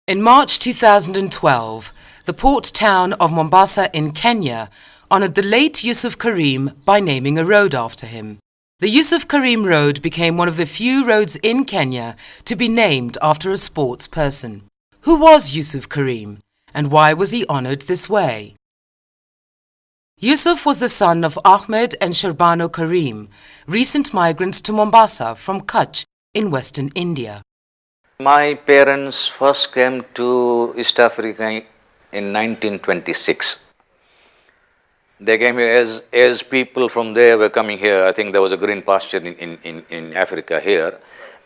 In March 2012, the port town of Mombasa in Kenya honoured the late Yusuf Karim by naming a road after him. The Yusuf Karim Road became one of the few roads in Kenya to be named after a sports person. Who was Yusuf Karim, and why was he honoured this way? Yusuf was the son of Ahmed and Sharbano Karim, recent migrants to Mombasa from Kutch in western India. My parents first came to East Africa in 1926. They came here as people from there were coming here. I think there was a green pasture in Africa here.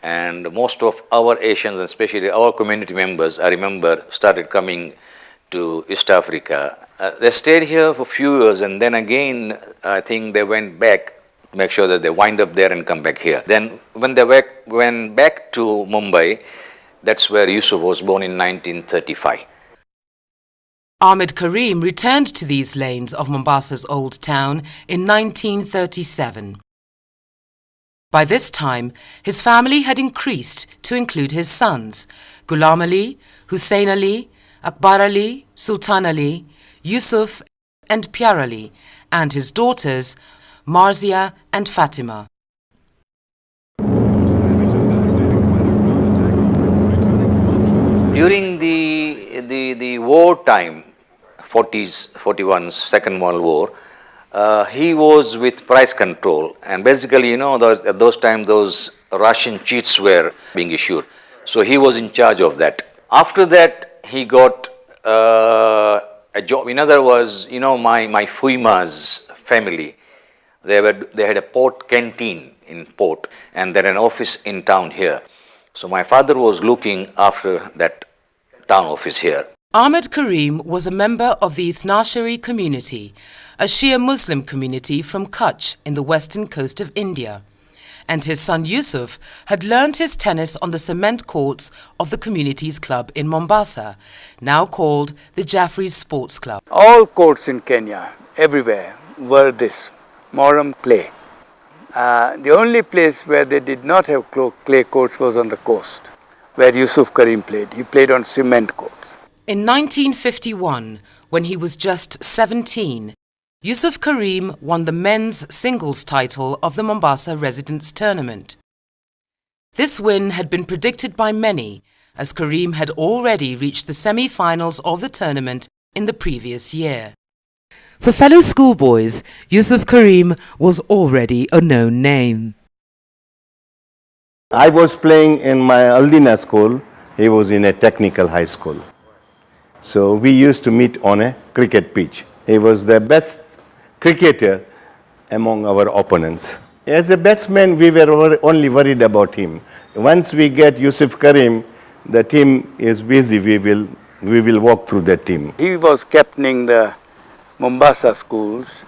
And most of our Asians, especially our community members, I remember, started coming to East Africa. They stayed here for a few years, and then again, I think they went back, make sure that they wind up there and come back here. Then when they went back to Mumbai, that's where Yusuf was born in 1935. Ahmed Karim returned to these lanes of Mombasa's old town in 1937. By this time, his family had increased to include his sons, Ghulam Ali, Hussein Ali, Akbar Ali, Sultan Ali, Yusuf and Pyar Ali, and his daughters, Marzia and Fatima. During the war time, 40s, 41, Second World War, he was with price control, and basically, at those times, those ration sheets were being issued. So he was in charge of that. After that, he got a job. In other words, my Fuima's family, they had a port canteen in port, and then an office in town here. So my father was looking after that town office here. Ahmed Karim was a member of the Ithnashari community, a Shia Muslim community from Kutch in the western coast of India. And his son Yusuf had learnt his tennis on the cement courts of the community's club in Mombasa, now called the Jaffrey's Sports Club. All courts in Kenya, everywhere, were this, Moram clay. The only place where they did not have clay courts was on the coast, where Yusuf Karim played. He played on cement courts. In 1951, when he was just 17, Yusuf Karim won the men's singles title of the Mombasa Residents Tournament. This win had been predicted by many, as Karim had already reached the semi-finals of the tournament in the previous year. For fellow schoolboys, Yusuf Karim was already a known name. I was playing in my Aldina school. He was in a technical high school. So we used to meet on a cricket pitch. He was the best cricketer among our opponents. As a batsman, we were only worried about him. Once we get Yusuf Karim, the team is busy. We will walk through the team. He was captaining the Mombasa schools,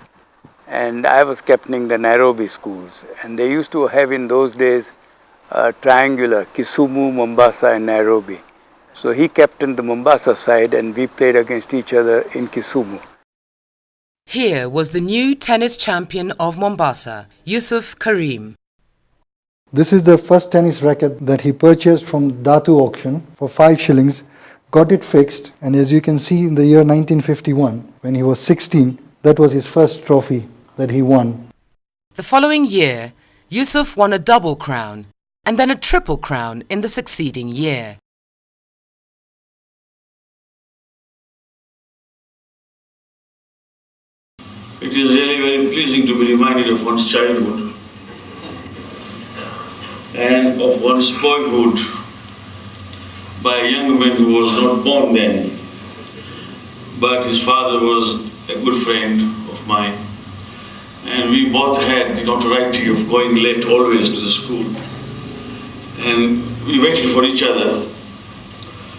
and I was captaining the Nairobi schools. And they used to have in those days a triangular, Kisumu, Mombasa and Nairobi. So he captained the Mombasa side and we played against each other in Kisumu. Here was the new tennis champion of Mombasa, Yusuf Karim. This is the first tennis racket that he purchased from Datu auction for 5 shillings, got it fixed, and as you can see in the year 1951, when he was 16, that was his first trophy that he won. The following year, Yusuf won a double crown and then a triple crown in the succeeding year. It is really very pleasing to be reminded of one's childhood and of one's boyhood by a young man who was not born then, but his father was a good friend of mine, and we both had the notoriety of going late always to the school, and we waited for each other.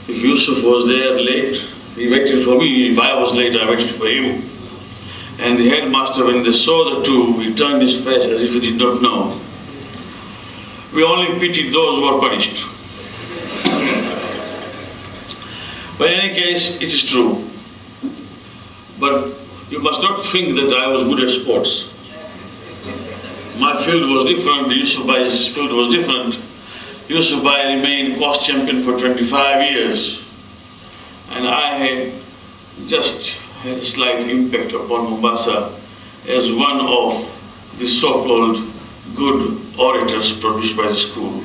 If Yusuf was there late, he waited for me. If I was late, I waited for him. And the headmaster, when they saw the two, he turned his face as if he did not know. We only pitied those who were punished. But in any case, it is true. But you must not think that I was good at sports. My field was different, Yusuf Bhai's field was different. Yusuf Bhai remained course champion for 25 years. and I had just had a slight impact upon Mombasa as one of the so-called good orators produced by the school,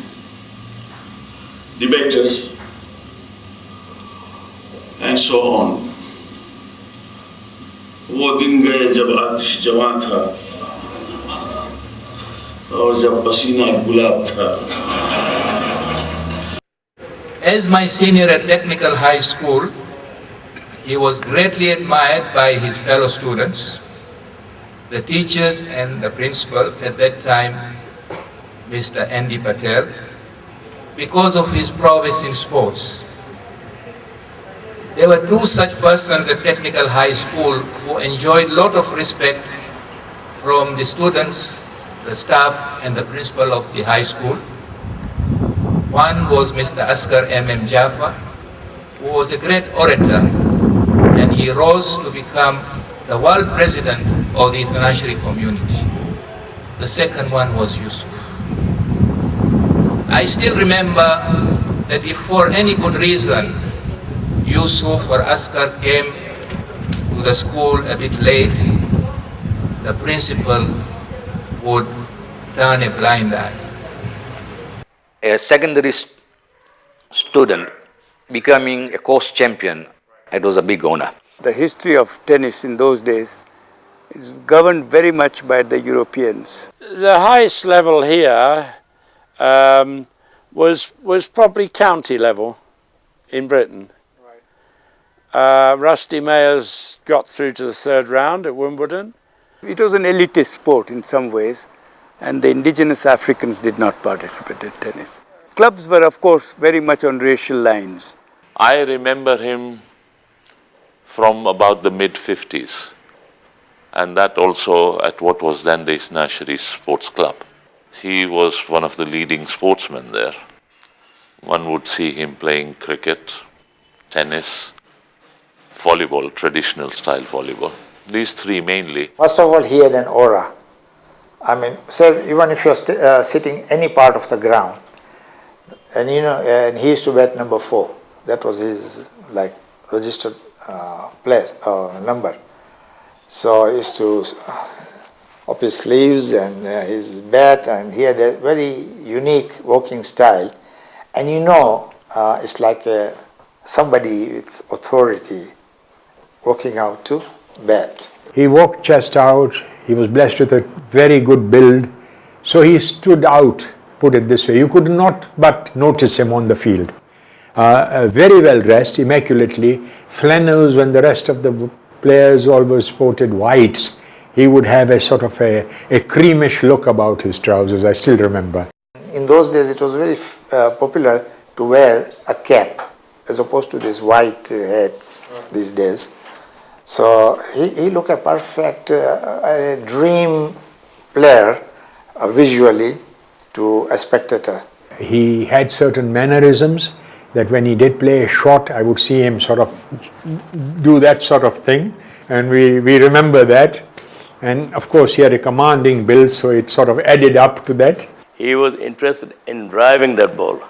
debaters, and so on. वो दिन गए जब आतिश जवां था और जब पसीना गुलाब था. As my senior at Technical High School, he was greatly admired by his fellow students, the teachers and the principal at that time, Mr. Andy Patel, because of his prowess in sports. There were two such persons at Technical High School who enjoyed a lot of respect from the students, the staff and the principal of the high school. One was Mr. Askar M.M. Jaffa, who was a great orator, and he rose to become the world president of the international community. The second one was Yusuf. I still remember that if for any good reason Yusuf or Askar came to the school a bit late, the principal would turn a blind eye. A secondary student becoming a course champion, it was a big honor. The history of tennis in those days is governed very much by the Europeans. The highest level here was probably county level in Britain. Rusty Mayers got through to the third round at Wimbledon. It was an elitist sport in some ways, and the indigenous Africans did not participate in tennis. Clubs were, of course, very much on racial lines. I remember him from about the mid-50s, and that also at what was then the Nursery Sports Club. He was one of the leading sportsmen there. One would see him playing cricket, tennis, volleyball, traditional style volleyball. These three mainly. First of all, he had an aura. I mean, say even if you're sitting any part of the ground, and and he used to bat number 4. That was his registered place number. So he used to up his sleeves and his bat, and he had a very unique walking style. And it's like somebody with authority walking out to bat. He walked chest out, he was blessed with a very good build, so he stood out, put it this way. You could not but notice him on the field. Very well dressed, immaculately, flannels when the rest of the players always sported whites. He would have a sort of a creamish look about his trousers, I still remember. In those days it was very popular to wear a cap as opposed to these white hats these days. So he looked a perfect dream player visually to a spectator. He had certain mannerisms that when he did play a shot, I would see him sort of do that sort of thing, and we remember that. And of course he had a commanding build, so it sort of added up to that. He was interested in driving that ball.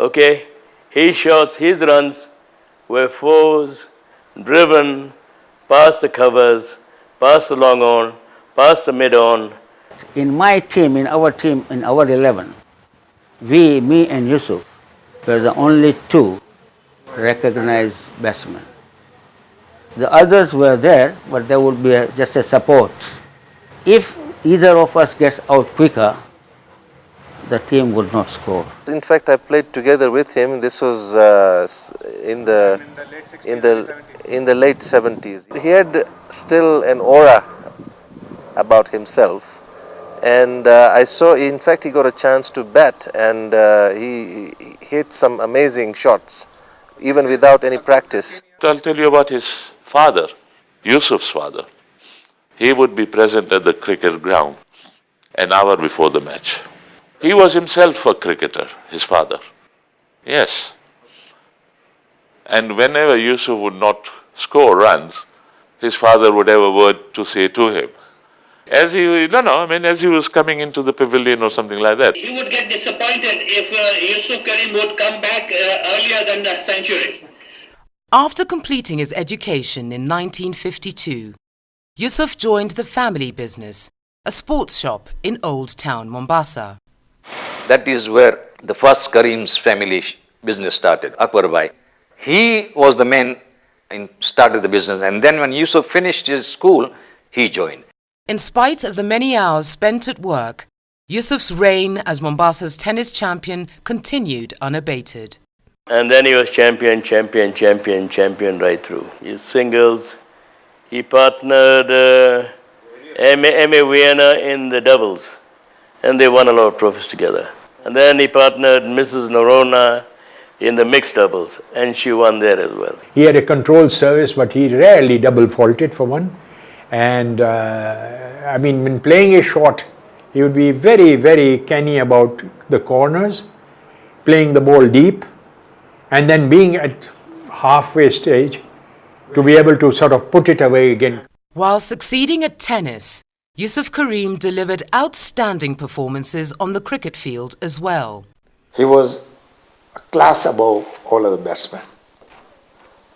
Okay, his shots, his runs were fours, driven, past the covers, past the long on, past the mid on. In my team, in our 11, me and Yusuf were the only two recognized batsmen. The others were there, but there would be just a support. If either of us gets out quicker, the team would not score. In fact, I played together with him. This was in the late 70s. He had still an aura about himself, and I saw. In fact, he got a chance to bat, and he hit some amazing shots, even without any practice. I'll tell you about his father, Yusuf's father. He would be present at the cricket ground an hour before the match. He was himself a cricketer, his father. Yes. And whenever Yusuf would not score runs, his father would have a word to say to him. As he was coming into the pavilion or something like that. He would get disappointed if Yusuf Karim would come back earlier than the century. After completing his education in 1952, Yusuf joined the family business, a sports shop in Old Town, Mombasa. That is where the first Karims family business started, Akbar Bhai. He was the man and started the business, and then when Yusuf finished his school, he joined. In spite of the many hours spent at work, Yusuf's reign as Mombasa's tennis champion continued unabated. And then he was champion right through. His singles, he partnered M.A. Vienna in the doubles, and they won a lot of trophies together. And then he partnered Mrs. Norona in the mixed doubles, and she won there as well. He had a controlled service, but he rarely double faulted for one. And I mean, when playing a shot, he would be very, very canny about the corners, playing the ball deep, and then being at halfway stage to be able to sort of put it away again. While succeeding at tennis, Yusuf Karim delivered outstanding performances on the cricket field as well. He was a class above all other batsmen.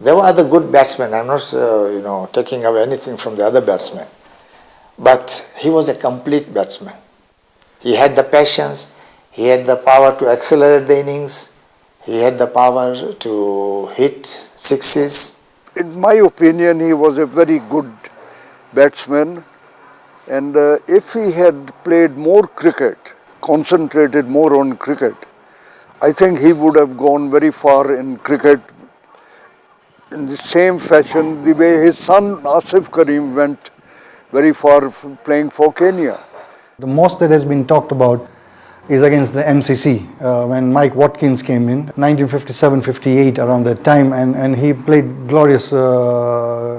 There were other good batsmen. I'm not, taking away anything from the other batsmen. But he was a complete batsman. He had the patience, he had the power to accelerate the innings, he had the power to hit sixes. In my opinion, he was a very good batsman, and if he had played more cricket, concentrated more on cricket, I think he would have gone very far in cricket in the same fashion the way his son Asif Karim went very far playing for Kenya. The most that has been talked about is against the MCC when Mike Watkins came in, 1957-58 around that time, and he played glorious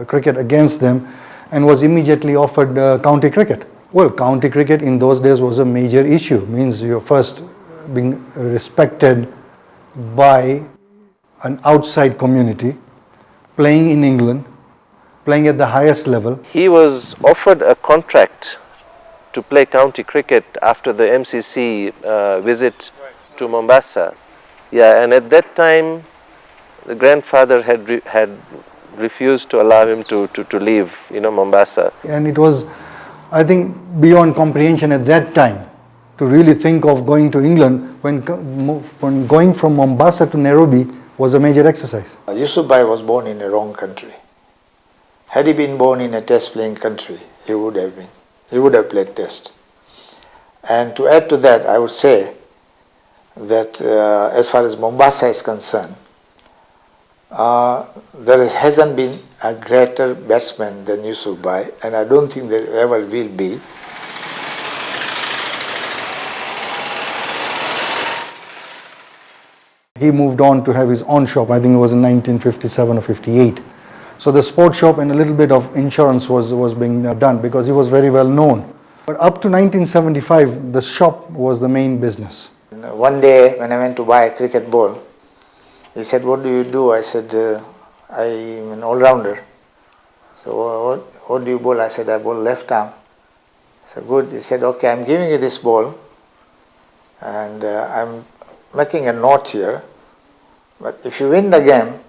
cricket against them and was immediately offered county cricket. Well, county cricket in those days was a major issue, means you're first being respected by an outside community, playing in England, playing at the highest level. He was offered a contract to play county cricket after the MCC visit to Mombasa. Yeah, and at that time, the grandfather had refused to allow him to leave, Mombasa. And it was, I think, beyond comprehension at that time to really think of going to England when going from Mombasa to Nairobi was a major exercise. Yusuf Bhai was born in a wrong country. Had he been born in a test playing country, he would have played test. And to add to that, I would say that as far as Mombasa is concerned, there hasn't been a greater batsman than Yusuf Bhai, and I don't think there ever will be. He moved on to have his own shop, I think it was in 1957 or 58. So the sports shop and a little bit of insurance was being done because he was very well known. But up to 1975, the shop was the main business. One day when I went to buy a cricket ball, he said, "What do you do?" I said, "I'm an all-rounder." So what do you bowl? I said, "I bowl left arm." So good. He said, "Okay, I'm giving you this ball and I'm making a note here, but if you win the game,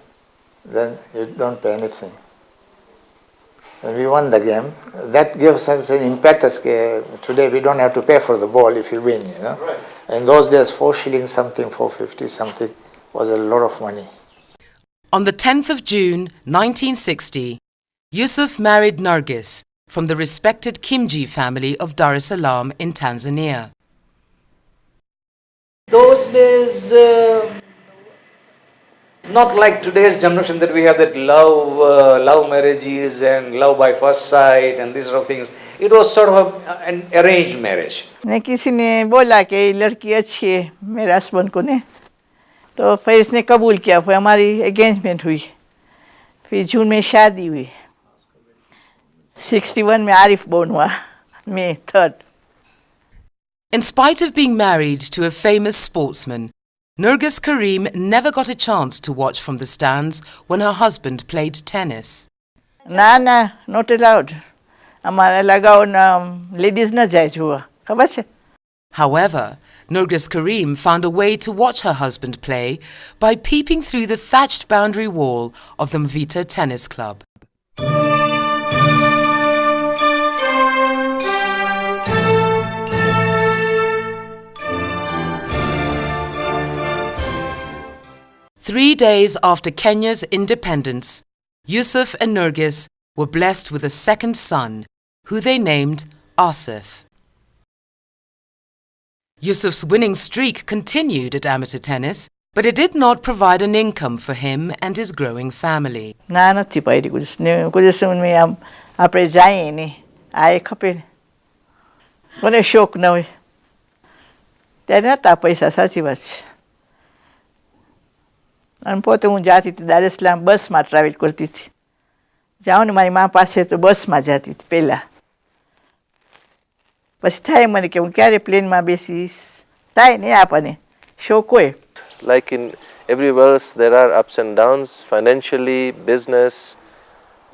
then you don't pay anything." So we won the game. That gives us an impetus. Today we don't have to pay for the ball if you win, Right. In those days, 4 shillings something, 4.50 something was a lot of money. On the 10th of June 1960, Yusuf married Nargis from the respected Kimji family of Dar es Salaam in Tanzania. Those days, not like today's generation that we have that love marriages and love by first sight and these sort of things. It was sort of an arranged marriage. ने किसी ने बोला कि लड़की अच्छी है मेरे husband को ने तो फिर इसने कबूल किया फिर हमारी एंगेजमेंट हुई फिर जून में शादी हुई 61 में आरिफ बोर्न हुआ May 3rd. In spite of being married to a famous sportsman, Nargis Karim never got a chance to watch from the stands when her husband played tennis. ना not allowed. हमारा लगाओ ना ladies ना जाए जुआ खबर है. However, Nergis Karim found a way to watch her husband play by peeping through the thatched boundary wall of the Mvita Tennis Club. Three days after Kenya's independence, Yusuf and Nergis were blessed with a second son, who they named Asif. Yusuf's winning streak continued at amateur tennis, but it did not provide an income for him and his growing family. નથી પાડી कुछ समय में हम આપણે જઈએ ને આ ખપે મને શોખ ન હોય ત્યારે નતા પૈસા સાચી વાત છે અને પોતે હું જાતી હતી દાર ઇસ્લામ બસમાં ટ્રાવેલ કરતી હતી જાઉં ને મારી મા પાસે તો બસમાં જાતી હતી પહેલાં પછી થાય મને કે હું ક્યારે પ્લેનમાં બેસીશ થાય ને આપણને શોખ હોય. Like in everywhere else, there are ups and downs, financially, business,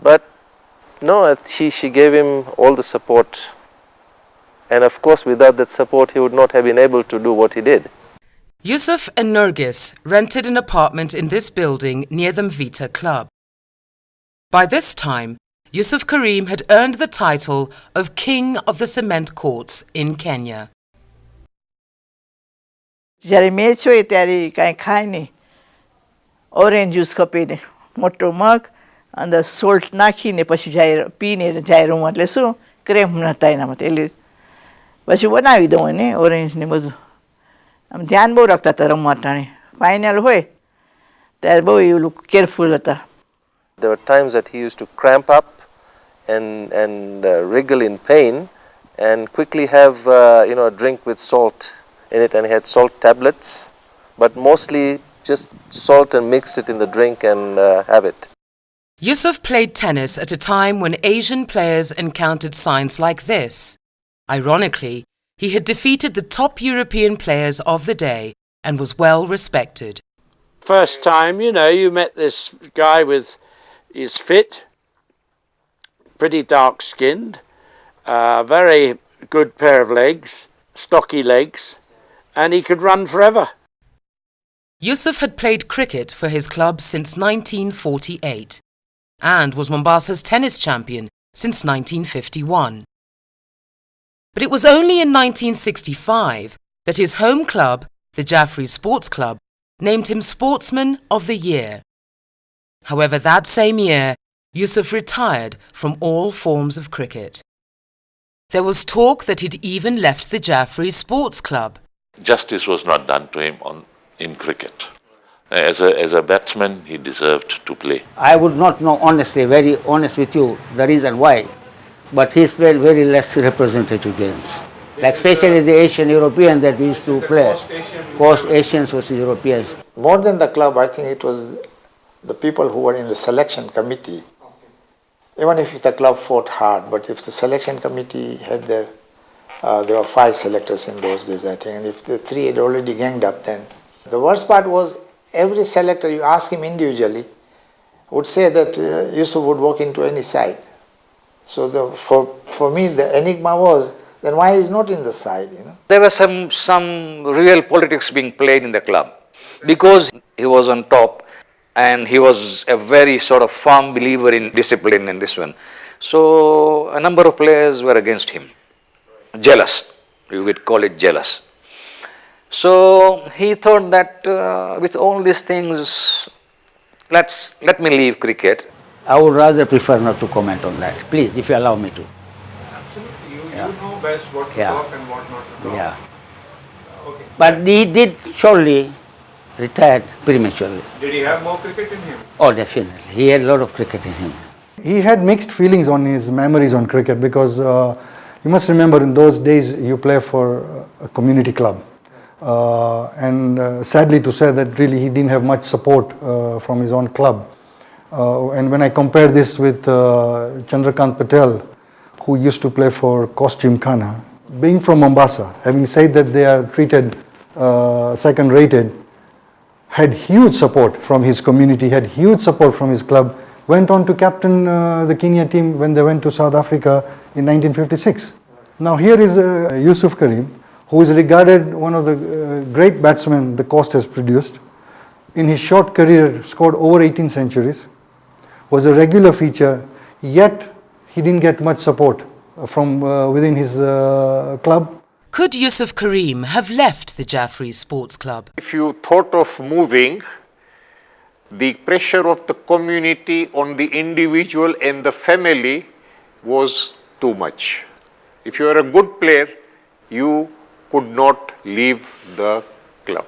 but no, she gave him all the support. And of course, without that support, he would not have been able to do what he did. Yusuf and Nergis rented an apartment in this building near the Mvita Club. By this time, Yusuf Karim had earned the title of King of the Cement Courts in Kenya. જ્યારે match હોય ત્યારે કાંઈ ખાય નહીં orange juice ખપે ને મોટો મગ અંદર સોલ્ટ નાખીને પછી જાય પીને જાય રૂમ એટલે શું ક્રેમ નહોતા એનામાં એટલે પછી બનાવી દઉં એને ઓરેન્જ ને બધું આમ ધ્યાન બહુ રાખતા હતા રમવા ટાણે ફાઇનલ હોય ત્યારે બહુ એ લોકો કેરફુલ હતા. There were times that he used to cramp up and wriggle in pain and quickly have a drink with salt in it, and he had salt tablets, but mostly just salt and mix it in the drink and have it. Yusuf played tennis at a time when Asian players encountered signs like this. Ironically, he had defeated the top European players of the day and was well respected. First time, you met this guy with, he's fit, pretty dark skinned, very good pair of legs, stocky legs, and he could run forever. Yusuf had played cricket for his club since 1948 and was Mombasa's tennis champion since 1951. But it was only in 1965 that his home club, the Jaffrey Sports Club, named him Sportsman of the Year. However, that same year, Yusuf retired from all forms of cricket. There was talk that he'd even left the Jaffrey Sports Club. Justice was not done to him in cricket. As a batsman, he deserved to play. I would not know honestly, very honest with you, the reason why. But he's played very less representative games. Like especially the Asian European that we used to play. Post Asians versus Europeans. More than the club, I think it was the people who were in the selection committee. Even if the club fought hard, but if the selection committee had there were 5 selectors in those days, I think, and if the 3 had already ganged up then. The worst part was every selector, you ask him individually, would say that Yusuf would walk into any side. So for me, the enigma was, then why is not in the side? There was some real politics being played in the club because he was on top and he was a very sort of firm believer in discipline in this one. So a number of players were against him. Jealous, you would call it jealous. So he thought that with all these things, let me leave cricket. I would rather prefer not to comment on that. Please, if you allow me to. Absolutely. You know best what to talk and what not to talk. Yeah. Okay. But he did surely retired prematurely. Did he have more cricket in him? Oh, definitely. He had a lot of cricket in him. He had mixed feelings on his memories on cricket because you must remember in those days you play for a community club. And sadly to say that really he didn't have much support from his own club. And when I compare this with Chandrakant Patel, who used to play for Costume Khana, being from Mombasa, having said that they are treated second rated, had huge support from his community, had huge support from his club, went on to captain the Kenya team when they went to South Africa in 1956. Now here is Yusuf Karim, who is regarded one of the great batsmen the coast has produced. In his short career, scored over 18 centuries, was a regular feature, yet he didn't get much support from within his club. Could Yusuf Karim have left the Jaffrey Sports Club? If you thought of moving, the pressure of the community on the individual and the family was too much. If you are a good player, you could not leave the club.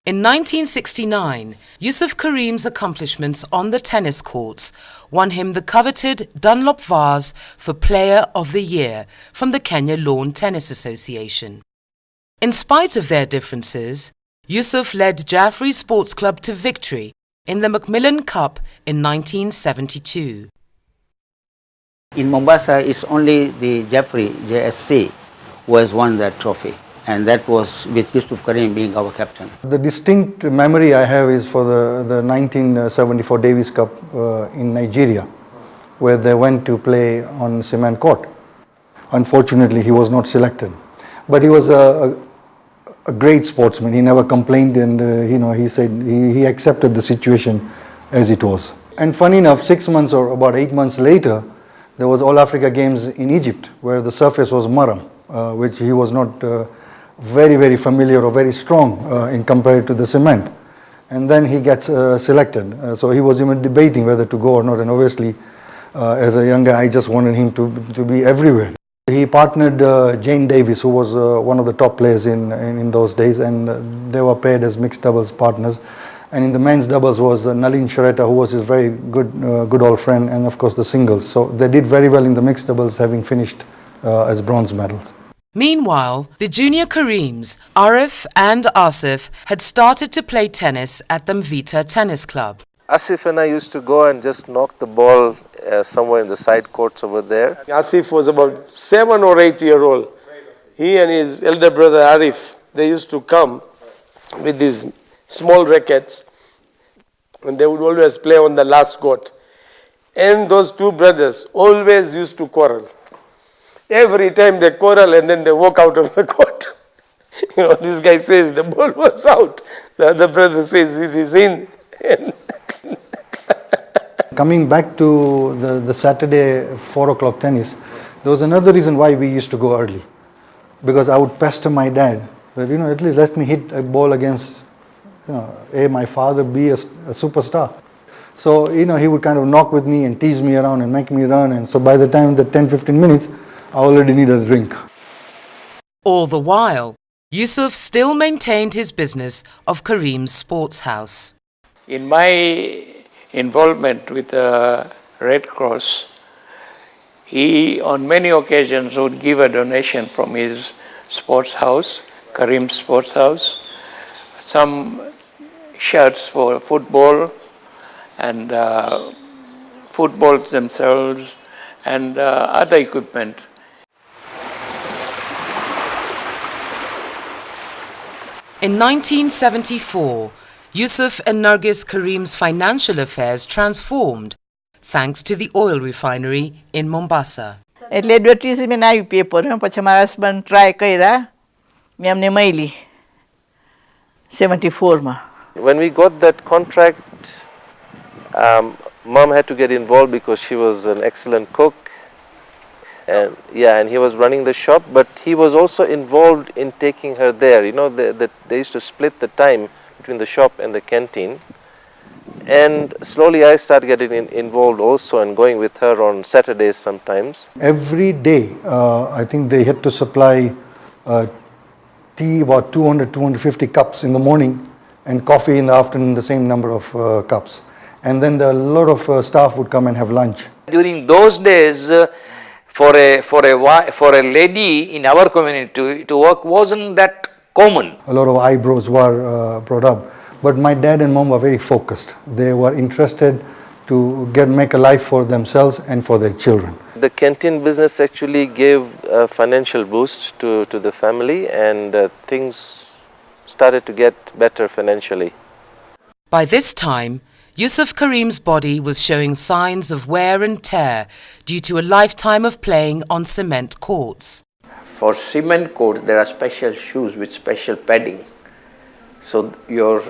In 1969, Yusuf Karim's accomplishments on the tennis courts won him the coveted Dunlop Vase for Player of the Year from the Kenya Lawn Tennis Association. In spite of their differences, Yusuf led Jaffrey Sports Club to victory in the Macmillan Cup in 1972. In Mombasa, it's only the Jaffrey, JSC, who has won that trophy. And that was with Yusuf Karim being our captain. The distinct memory I have is for the 1974 Davis Cup in Nigeria, where they went to play on cement court. Unfortunately, he was not selected. But he was a great sportsman. He never complained, and he said he accepted the situation as it was. And funny enough, 6 months or about 8 months later, there was All Africa Games in Egypt, where the surface was maram, which he was not very, very familiar or very strong in compared to the cement. And then he gets selected. So he was even debating whether to go or not. And obviously, as a young guy, I just wanted him to be everywhere. He partnered Jane Davis, who was one of the top players in those days, and they were paired as mixed doubles partners. And in the men's doubles was Nalin Shareta, who was his very good old friend, and of course the singles. So they did very well in the mixed doubles, having finished as bronze medals. Meanwhile, the junior Karims, Arif and Asif, had started to play tennis at the Mvita Tennis Club. Asif and I used to go and just knock the ball somewhere in the side courts over there. Asif was about 7 or 8 years old. He and his elder brother Arif, they used to come with these small rackets, and they would always play on the last court. And those two brothers always used to quarrel. Every time they quarrel and then they walk out of the court. This guy says the ball was out. The other brother says it is in. Coming back to the Saturday 4 o'clock tennis, there was another reason why we used to go early. Because I would pester my dad that, at least let me hit a ball against, A, my father, B, a superstar. So, he would kind of knock with me and tease me around and make me run. And so by the time the 10-15 minutes, I already need a drink. All the while, Yusuf still maintained his business of Karim's Sports House. In my involvement with the Red Cross, he on many occasions would give a donation from his sports house, Karim's Sports House, some shirts for football and footballs themselves and other equipment. In 1974, Yusuf and Nargis Karim's financial affairs transformed thanks to the oil refinery in Mombasa. એટલે advertisement આવી paper પછી મારા husband try કર્યા મેં અમને મળી 74 માં. When we got that contract, Mom had to get involved because she was an excellent cook. And he was running the shop, but he was also involved in taking her there. They used to split the time between the shop and the canteen. And slowly I started getting involved also and going with her on Saturdays sometimes. Every day, I think they had to supply tea, about 200-250 cups in the morning, and coffee in the afternoon, the same number of cups. And then a lot of staff would come and have lunch. During those days, for a lady in our community to work wasn't that common. A lot of eyebrows were brought up. But my dad and mom were very focused. They were interested to make a life for themselves and for their children. The canteen business actually gave a financial boost to the family, and things started to get better financially. By this time, Yusuf Karim's body was showing signs of wear and tear due to a lifetime of playing on cement courts. For cement courts, there are special shoes with special padding. So your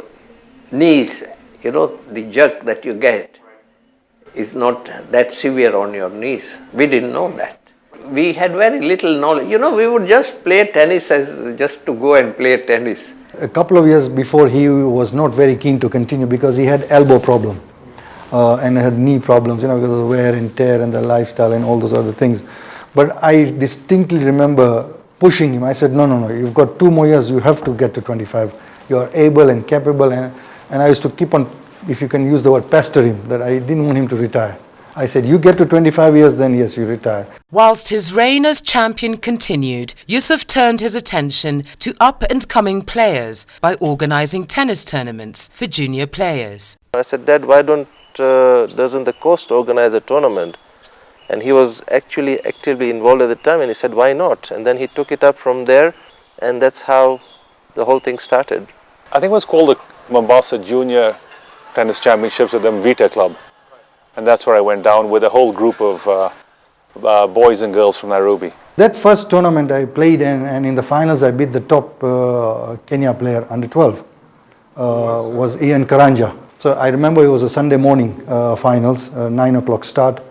knees, the jerk that you get is not that severe on your knees. We didn't know that. We had very little knowledge. We would just play tennis as just to go and play tennis. A couple of years before, he was not very keen to continue because he had elbow problem and had knee problems, because of the wear and tear and the lifestyle and all those other things. But I distinctly remember pushing him. I said, no, you've got 2 more years, you have to get to 25. You are able and capable. And I used to keep on, if you can use the word, pester him, that I didn't want him to retire. I said, you get to 25 years, then yes, you retire. Whilst his reign as champion continued, Yusuf turned his attention to up-and-coming players by organising tennis tournaments for junior players. I said, Dad, why doesn't the coast organize a tournament? And he was actually actively involved at the time, and he said, why not? And then he took it up from there, and that's how the whole thing started. I think it was called the Mombasa Junior Tennis Championships with the Mvita Club. And that's where I went down with a whole group of boys and girls from Nairobi. That first tournament I played and in the finals I beat the top Kenya player under 12 was Ian Karanja. So I remember it was a Sunday morning finals, 9 o'clock start,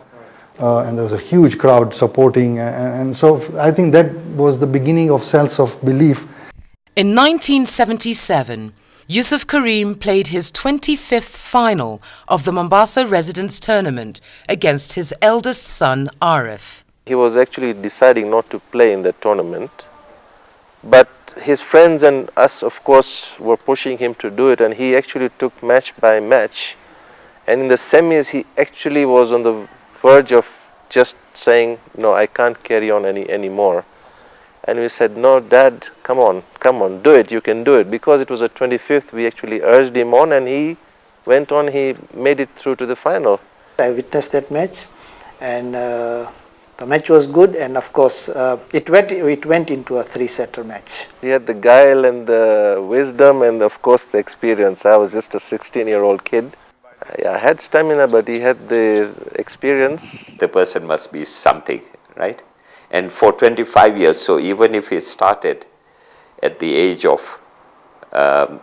and there was a huge crowd supporting, and so I think that was the beginning of sense of belief. In 1977, Yusuf Karim played his 25th final of the Mombasa Residence Tournament against his eldest son, Arif. He was actually deciding not to play in that tournament, but his friends and us, of course, were pushing him to do it, and he actually took match by match. And in the semis, he actually was on the verge of just saying, no, I can't carry on anymore. And we said, no, Dad, come on, do it, you can do it. Because it was the 25th, we actually urged him on, and he went on, he made it through to the final. I witnessed that match, and the match was good, and of course, it went into a 3-setter match. He had the guile and the wisdom and, of course, the experience. I was just a 16-year-old kid. I had stamina, but he had the experience. The person must be something, right? And for 25 years, so even if he started at the age of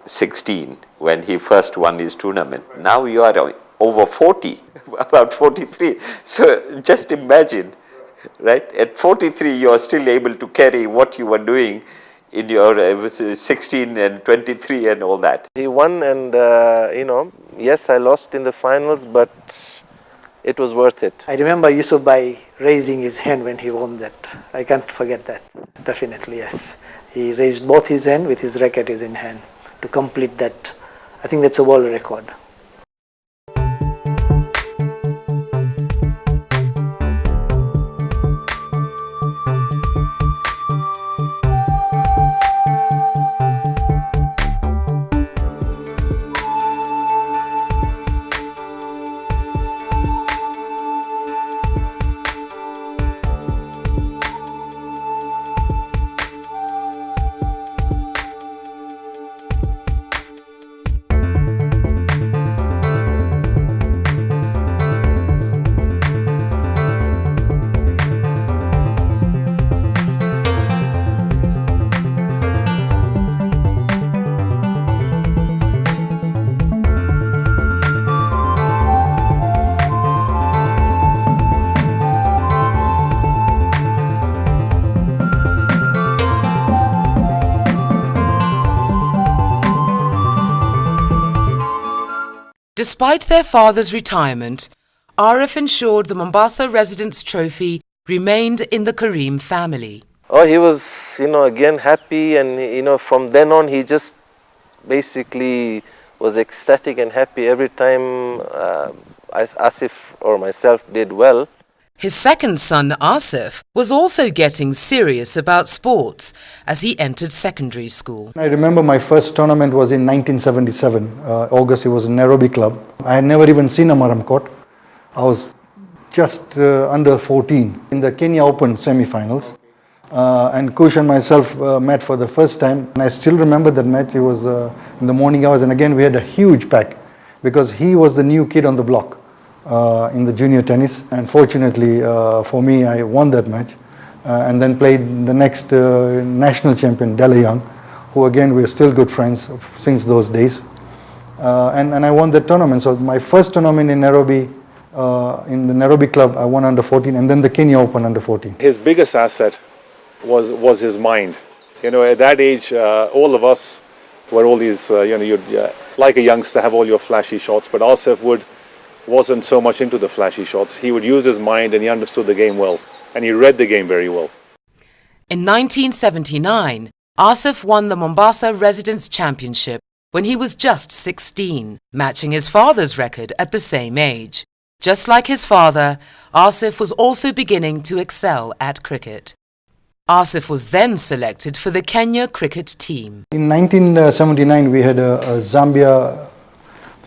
16 when he first won his tournament, now you are over 40, about 43. So just imagine, right? At 43, you are still able to carry what you were doing in your 16 and 23 and all that. He won, and yes, I lost in the finals, but it was worth it. I remember Yusuf Bhai raising his hand when he won that. I can't forget that. Definitely, yes. He raised both his hand with his racket in hand to complete that. I think that's a world record. Despite their father's retirement, Arif ensured the Mombasa Residence Trophy remained in the Karim family. Oh, he was, again happy, and, from then on he just basically was ecstatic and happy every time Asif or myself did well. His second son, Asif, was also getting serious about sports as he entered secondary school. I remember my first tournament was in 1977, August. It was a Nairobi club. I had never even seen a Maram court. I was just under 14 in the Kenya Open semi-finals. And Kush and myself met for the first time. And I still remember that match. It was in the morning hours. And again, we had a huge pack because he was the new kid on the block in the junior tennis. And fortunately for me, I won that match. And then played the next national champion, Dele Young, who again, we're still good friends since those days. And I won that tournament. So my first tournament in Nairobi, in the Nairobi club, I won under 14, and then the Kenya Open under 14. His biggest asset was his mind. You know, at that age, all of us were all these, you'd like a youngster have all your flashy shots, but Asif wasn't so much into the flashy shots. He would use his mind and he understood the game well, and he read the game very well. In 1979, Asif won the Mombasa Residents' Championship when he was just 16, matching his father's record at the same age. Just like his father, Asif was also beginning to excel at cricket. Asif was then selected for the Kenya cricket team. In 1979, we had a Zambia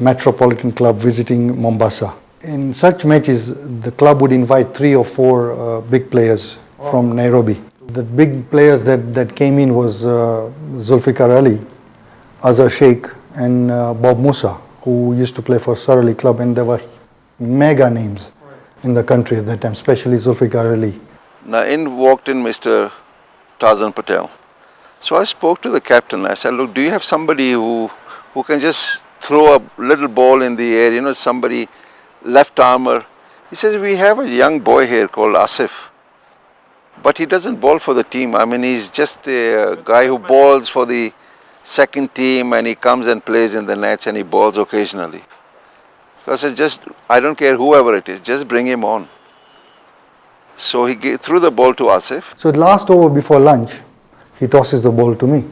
Metropolitan Club visiting Mombasa. In such matches, the club would invite 3 or 4 big players from Nairobi. The big players that came in was Zulfikar Ali, Azhar Sheikh, and Bob Musa, who used to play for Sarali Club, and there were mega names in the country at that time, especially Zulfikar Ali. Now in walked in Mr. Tarzan Patel. So I spoke to the captain. I said, look, do you have somebody who can just throw a little ball in the air, you know, somebody left armer? He says, we have a young boy here called Asif, but he doesn't bowl for the team. I mean, he's just a guy who bowls for the second team, and he comes and plays in the nets and he bowls occasionally. So I said, I don't care whoever it is, just bring him on. So he threw the ball to Asif. So last over before lunch, he tosses the ball to me.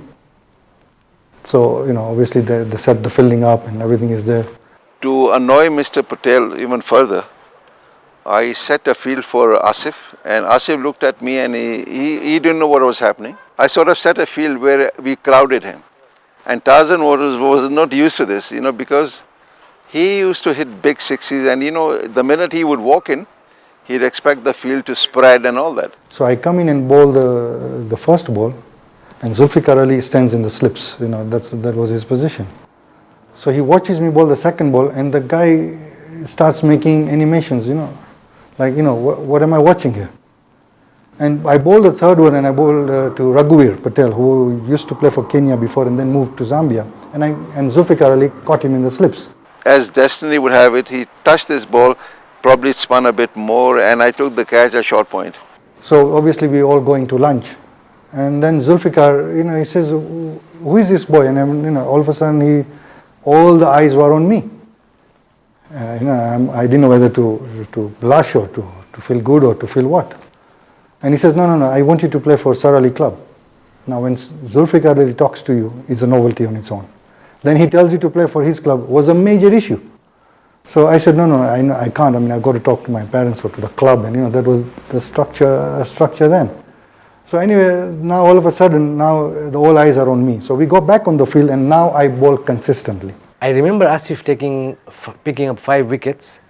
So, you know, obviously they set the fielding up and everything is there. To annoy Mr. Patel even further, I set a field for Asif, and Asif looked at me and he didn't know what was happening. I sort of set a field where we crowded him. And Tarzan was not used to this, you know, because he used to hit big sixes, and you know, the minute he would walk in, he'd expect the field to spread and all that. So I come in and bowl the first ball, and Zulfikar Ali stands in the slips, you know, that was his position. So he watches me bowl the second ball, and the guy starts making animations, you know, like, you know, what am I watching here? And I bowled the third one, and I bowled to Raghuveer Patel, who used to play for Kenya before and then moved to Zambia. And Zulfikar Ali caught him in the slips. As destiny would have it, he touched this ball, probably spun a bit more, and I took the catch at short point. So obviously we all going to lunch. And then Zulfikar, you know, he says, who is this boy? And you know, all of a sudden all the eyes were on me. You know, I didn't know whether to blush or to feel good or to feel what. And he says, no, I want you to play for Sarali Club. Now when Zulfikar Ali talks to you, it's a novelty on its own. Then he tells you to play for his club, was a major issue. So I said, no, I can't. I mean, I've got to talk to my parents or to the club. And, you know, that was the structure then. So anyway, now all of a sudden, now the all eyes are on me. So we go back on the field, and now I bowl consistently. I remember Asif picking up 5 wickets,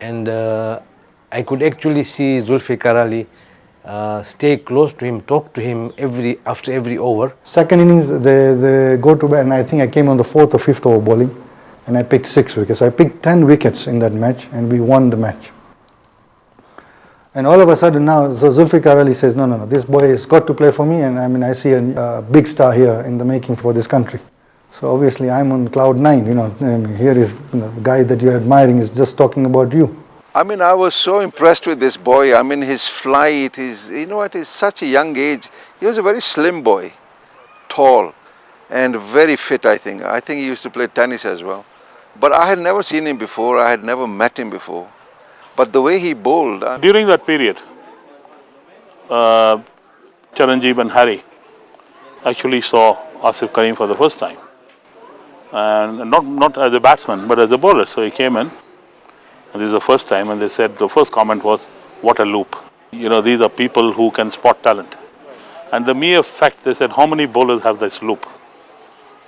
and I could actually see Zulfikar Ali stay close to him, talk to him after every over. Second innings, they go to bed, and I think I came on the 4th or 5th over bowling, and I picked 6 wickets. So I picked 10 wickets in that match, and we won the match. And all of a sudden now, so Zulfikar Ali says, no, this boy has got to play for me, and I mean, I see a big star here in the making for this country. So obviously I'm on cloud 9, you know, I mean, here is, you know, the guy that you're admiring is just talking about you. I mean, I was so impressed with this boy. I mean, his flight, you know, at such a young age, he was a very slim boy, tall, and very fit, I think. I think he used to play tennis as well. But I had never seen him before, I had never met him before. But the way he bowled... During that period, Charanjit and Harry actually saw Asif Karim for the first time. And not as a batsman, but as a bowler. So he came in, and this is the first time, and they said, the first comment was, what a loop. You know, these are people who can spot talent. And the mere fact, they said, how many bowlers have this loop?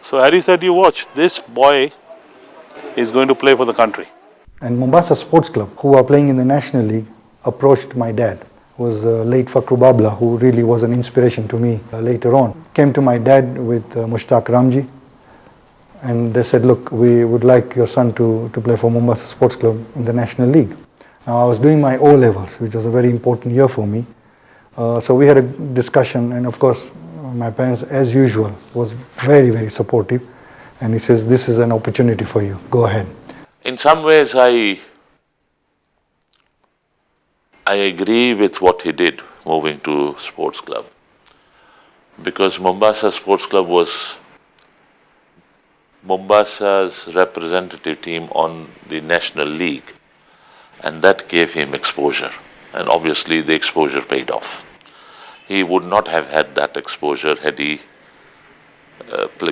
So Harry said, you watch, this boy is going to play for the country. And Mombasa Sports Club, who are playing in the National League, approached my dad, who was late Fakhru Babla, who really was an inspiration to me later on. Came to my dad with Mushtaq Ramji, and they said, look, we would like your son to play for Mombasa Sports Club in the National League. Now I was doing my O-levels, which was a very important year for me. So we had a discussion, and of course my parents, as usual, was very, very supportive. And he says, this is an opportunity for you, go ahead. In some ways, I agree with what he did, moving to sports club. Because Mombasa Sports Club was Mombasa's representative team on the National League. And that gave him exposure. And obviously the exposure paid off. He would not have had that exposure had he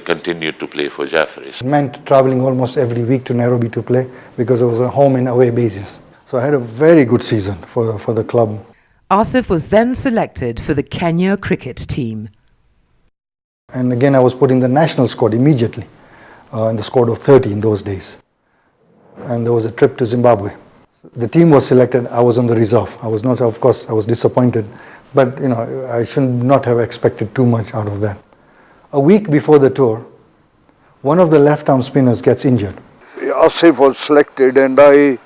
continued to play for Jaffrey's. It meant traveling almost every week to Nairobi to play because it was a home and away basis. So I had a very good season for the club. Asif was then selected for the Kenya cricket team. And again, I was put in the national squad immediately, in the squad of 30 in those days. And there was a trip to Zimbabwe. The team was selected, I was on the reserve. I was not, of course, I was disappointed. But, you know, I should not have expected too much out of that. A week before the tour, one of the left-arm spinners gets injured. Asif was selected, and I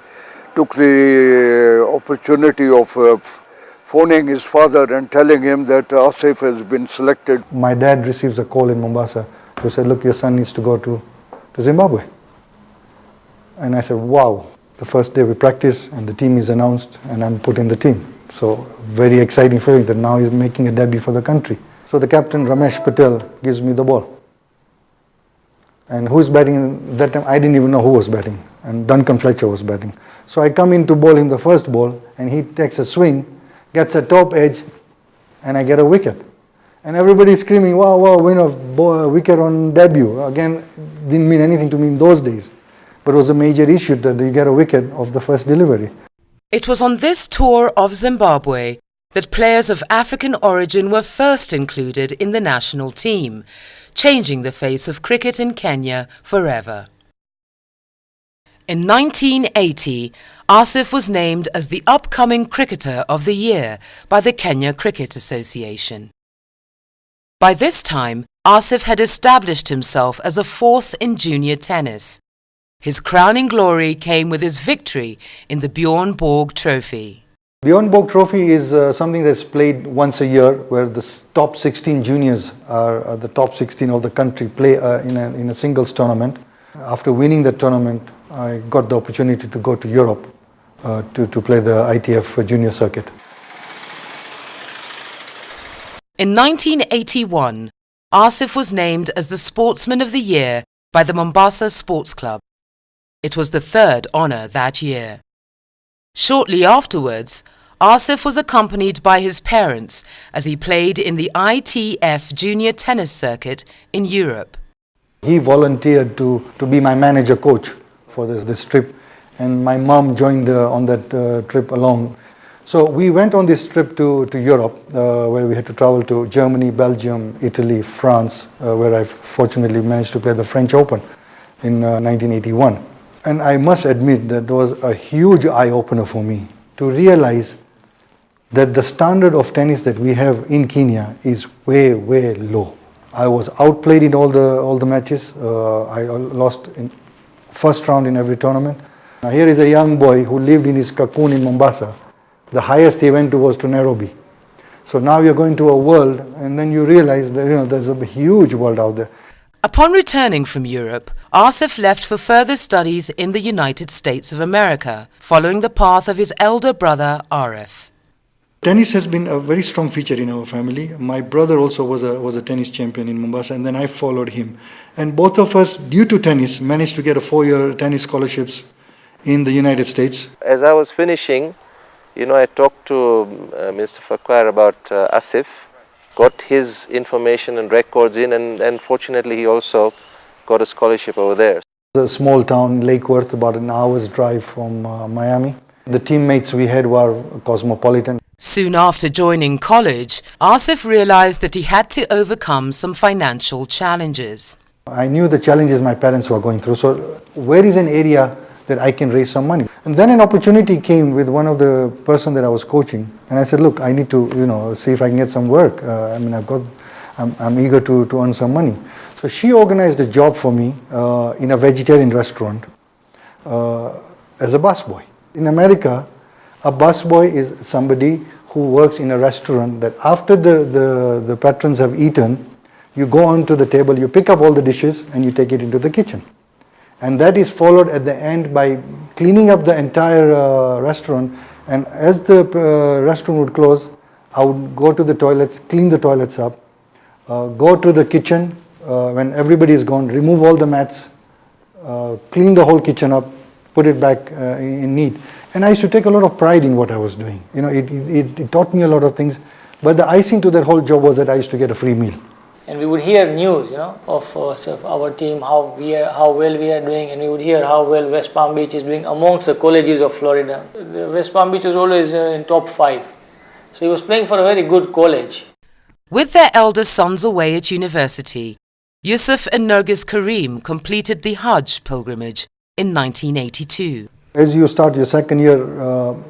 took the opportunity of phoning his father and telling him that Asif has been selected. My dad receives a call in Mombasa to say, look, your son needs to go to Zimbabwe. And I said, wow. The first day we practice and the team is announced and I'm put in the team. So very exciting feeling that now he's making a debut for the country. So the captain, Ramesh Patel, gives me the ball. And who's batting that time? I didn't even know who was batting. And Duncan Fletcher was batting. So I come in to bowl him the first ball and he takes a swing, gets a top edge, and I get a wicket. And everybody's screaming, wow, wow, win a wicket on debut. Again, didn't mean anything to me in those days. But it was a major issue that you get a wicket of the first delivery. It was on this tour of Zimbabwe that players of African origin were first included in the national team, changing the face of cricket in Kenya forever. In 1980, Asif was named as the upcoming cricketer of the year by the Kenya Cricket Association. By this time, Asif had established himself as a force in junior tennis. His crowning glory came with his victory in the Bjorn Borg Trophy. Bjorn Borg Trophy is something that's played once a year, where the top 16 juniors are the top 16 of the country play in a singles tournament. After winning the tournament, I got the opportunity to go to Europe to play the ITF junior circuit. In 1981, Asif was named as the Sportsman of the Year by the Mombasa Sports Club. It was the third honour that year. Shortly afterwards, Asif was accompanied by his parents as he played in the ITF junior tennis circuit in Europe. He volunteered to be my manager coach for this trip, and my mom joined on that trip along. So we went on this trip to Europe, where we had to travel to Germany, Belgium, Italy, France, where I fortunately managed to play the French Open in 1981. And I must admit that it was a huge eye-opener for me to realize that the standard of tennis that we have in Kenya is way, way low. I was outplayed in all the matches. I lost in first round in every tournament. Now here is a young boy who lived in his cocoon in Mombasa. The highest he went to was to Nairobi. So now you're going to a world, and then you realize that there's a huge world out there. Upon returning from Europe, Asif left for further studies in the United States of America, following the path of his elder brother Arif. Tennis has been a very strong feature in our family. My brother also was a tennis champion in Mombasa, and then I followed him. And both of us, due to tennis, managed to get a 4-year tennis scholarships in the United States. As I was finishing, I talked to Mr. Farquhar about Asif, got his information and records in, and fortunately he also got a scholarship over there. It's a small town, Lake Worth, about an hour's drive from Miami. The teammates we had were cosmopolitan. Soon after joining college, Asif realized that he had to overcome some financial challenges. I knew the challenges my parents were going through, so where is an area that I can raise some money? And then an opportunity came with one of the person that I was coaching, and I said, look, I need to, see if I can get some work. I'm eager to earn some money. So she organized a job for me in a vegetarian restaurant as a busboy. In America, a busboy is somebody who works in a restaurant that after the patrons have eaten, you go onto the table, you pick up all the dishes and you take it into the kitchen. And that is followed at the end by cleaning up the entire restaurant. And as the restaurant would close, I would go to the toilets, clean the toilets up, go to the kitchen when everybody is gone, remove all the mats, clean the whole kitchen up, put it back in neat. And I used to take a lot of pride in what I was doing. It taught me a lot of things. But the icing to that whole job was that I used to get a free meal. And we would hear news, of our team, how well we are doing, and we would hear how well West Palm Beach is doing amongst the colleges of Florida. The West Palm Beach was always in top 5. So he was playing for a very good college. With their elder sons away at university, Yusuf and Nergis Karim completed the Hajj pilgrimage in 1982. As you start your second year,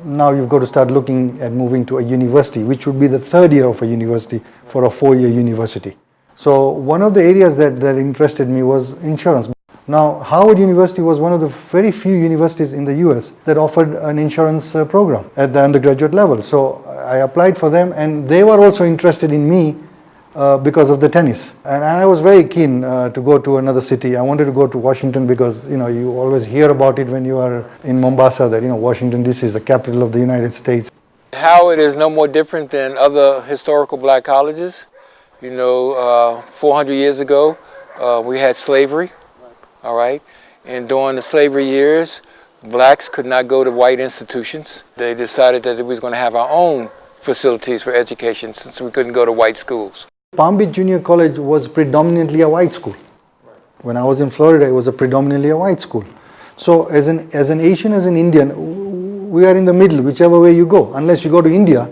now you've got to start looking at moving to a university, which would be the third year of a university for a 4-year university. So one of the areas that interested me was insurance. Now, Howard University was one of the very few universities in the US that offered an insurance program at the undergraduate level. So I applied for them, and they were also interested in me because of the tennis. And I was very keen to go to another city. I wanted to go to Washington because, you always hear about it when you are in Mombasa that, Washington DC is the capital of the United States. Howard is no more different than other historical black colleges. 400 years ago, we had slavery, all right? And during the slavery years, blacks could not go to white institutions. They decided that we was going to have our own facilities for education since we couldn't go to white schools. Palm Beach Junior College was predominantly a white school. When I was in Florida, it was predominantly a white school. So as an Asian, as an Indian, we are in the middle, whichever way you go. Unless you go to India,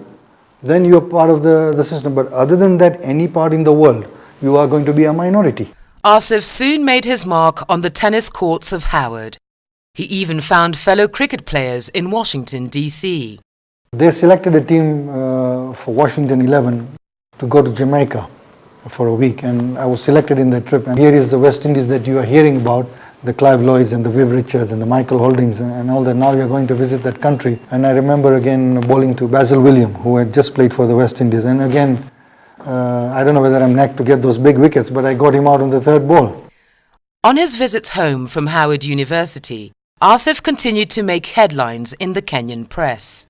then you are part of the system. But other than that, any part in the world, you are going to be a minority. Asif soon made his mark on the tennis courts of Howard. He even found fellow cricket players in Washington, D.C. They selected a team for Washington 11 to go to Jamaica for a week, and I was selected in that trip. And here is the West Indies that you are hearing about, the Clive Lloyds and the Viv Richards and the Michael Holdings and all that. Now you're going to visit that country. And I remember again bowling to Basil William, who had just played for the West Indies. And again, I don't know whether I'm knack to get those big wickets, but I got him out on the third ball. On his visits home from Howard University, Asif continued to make headlines in the Kenyan press.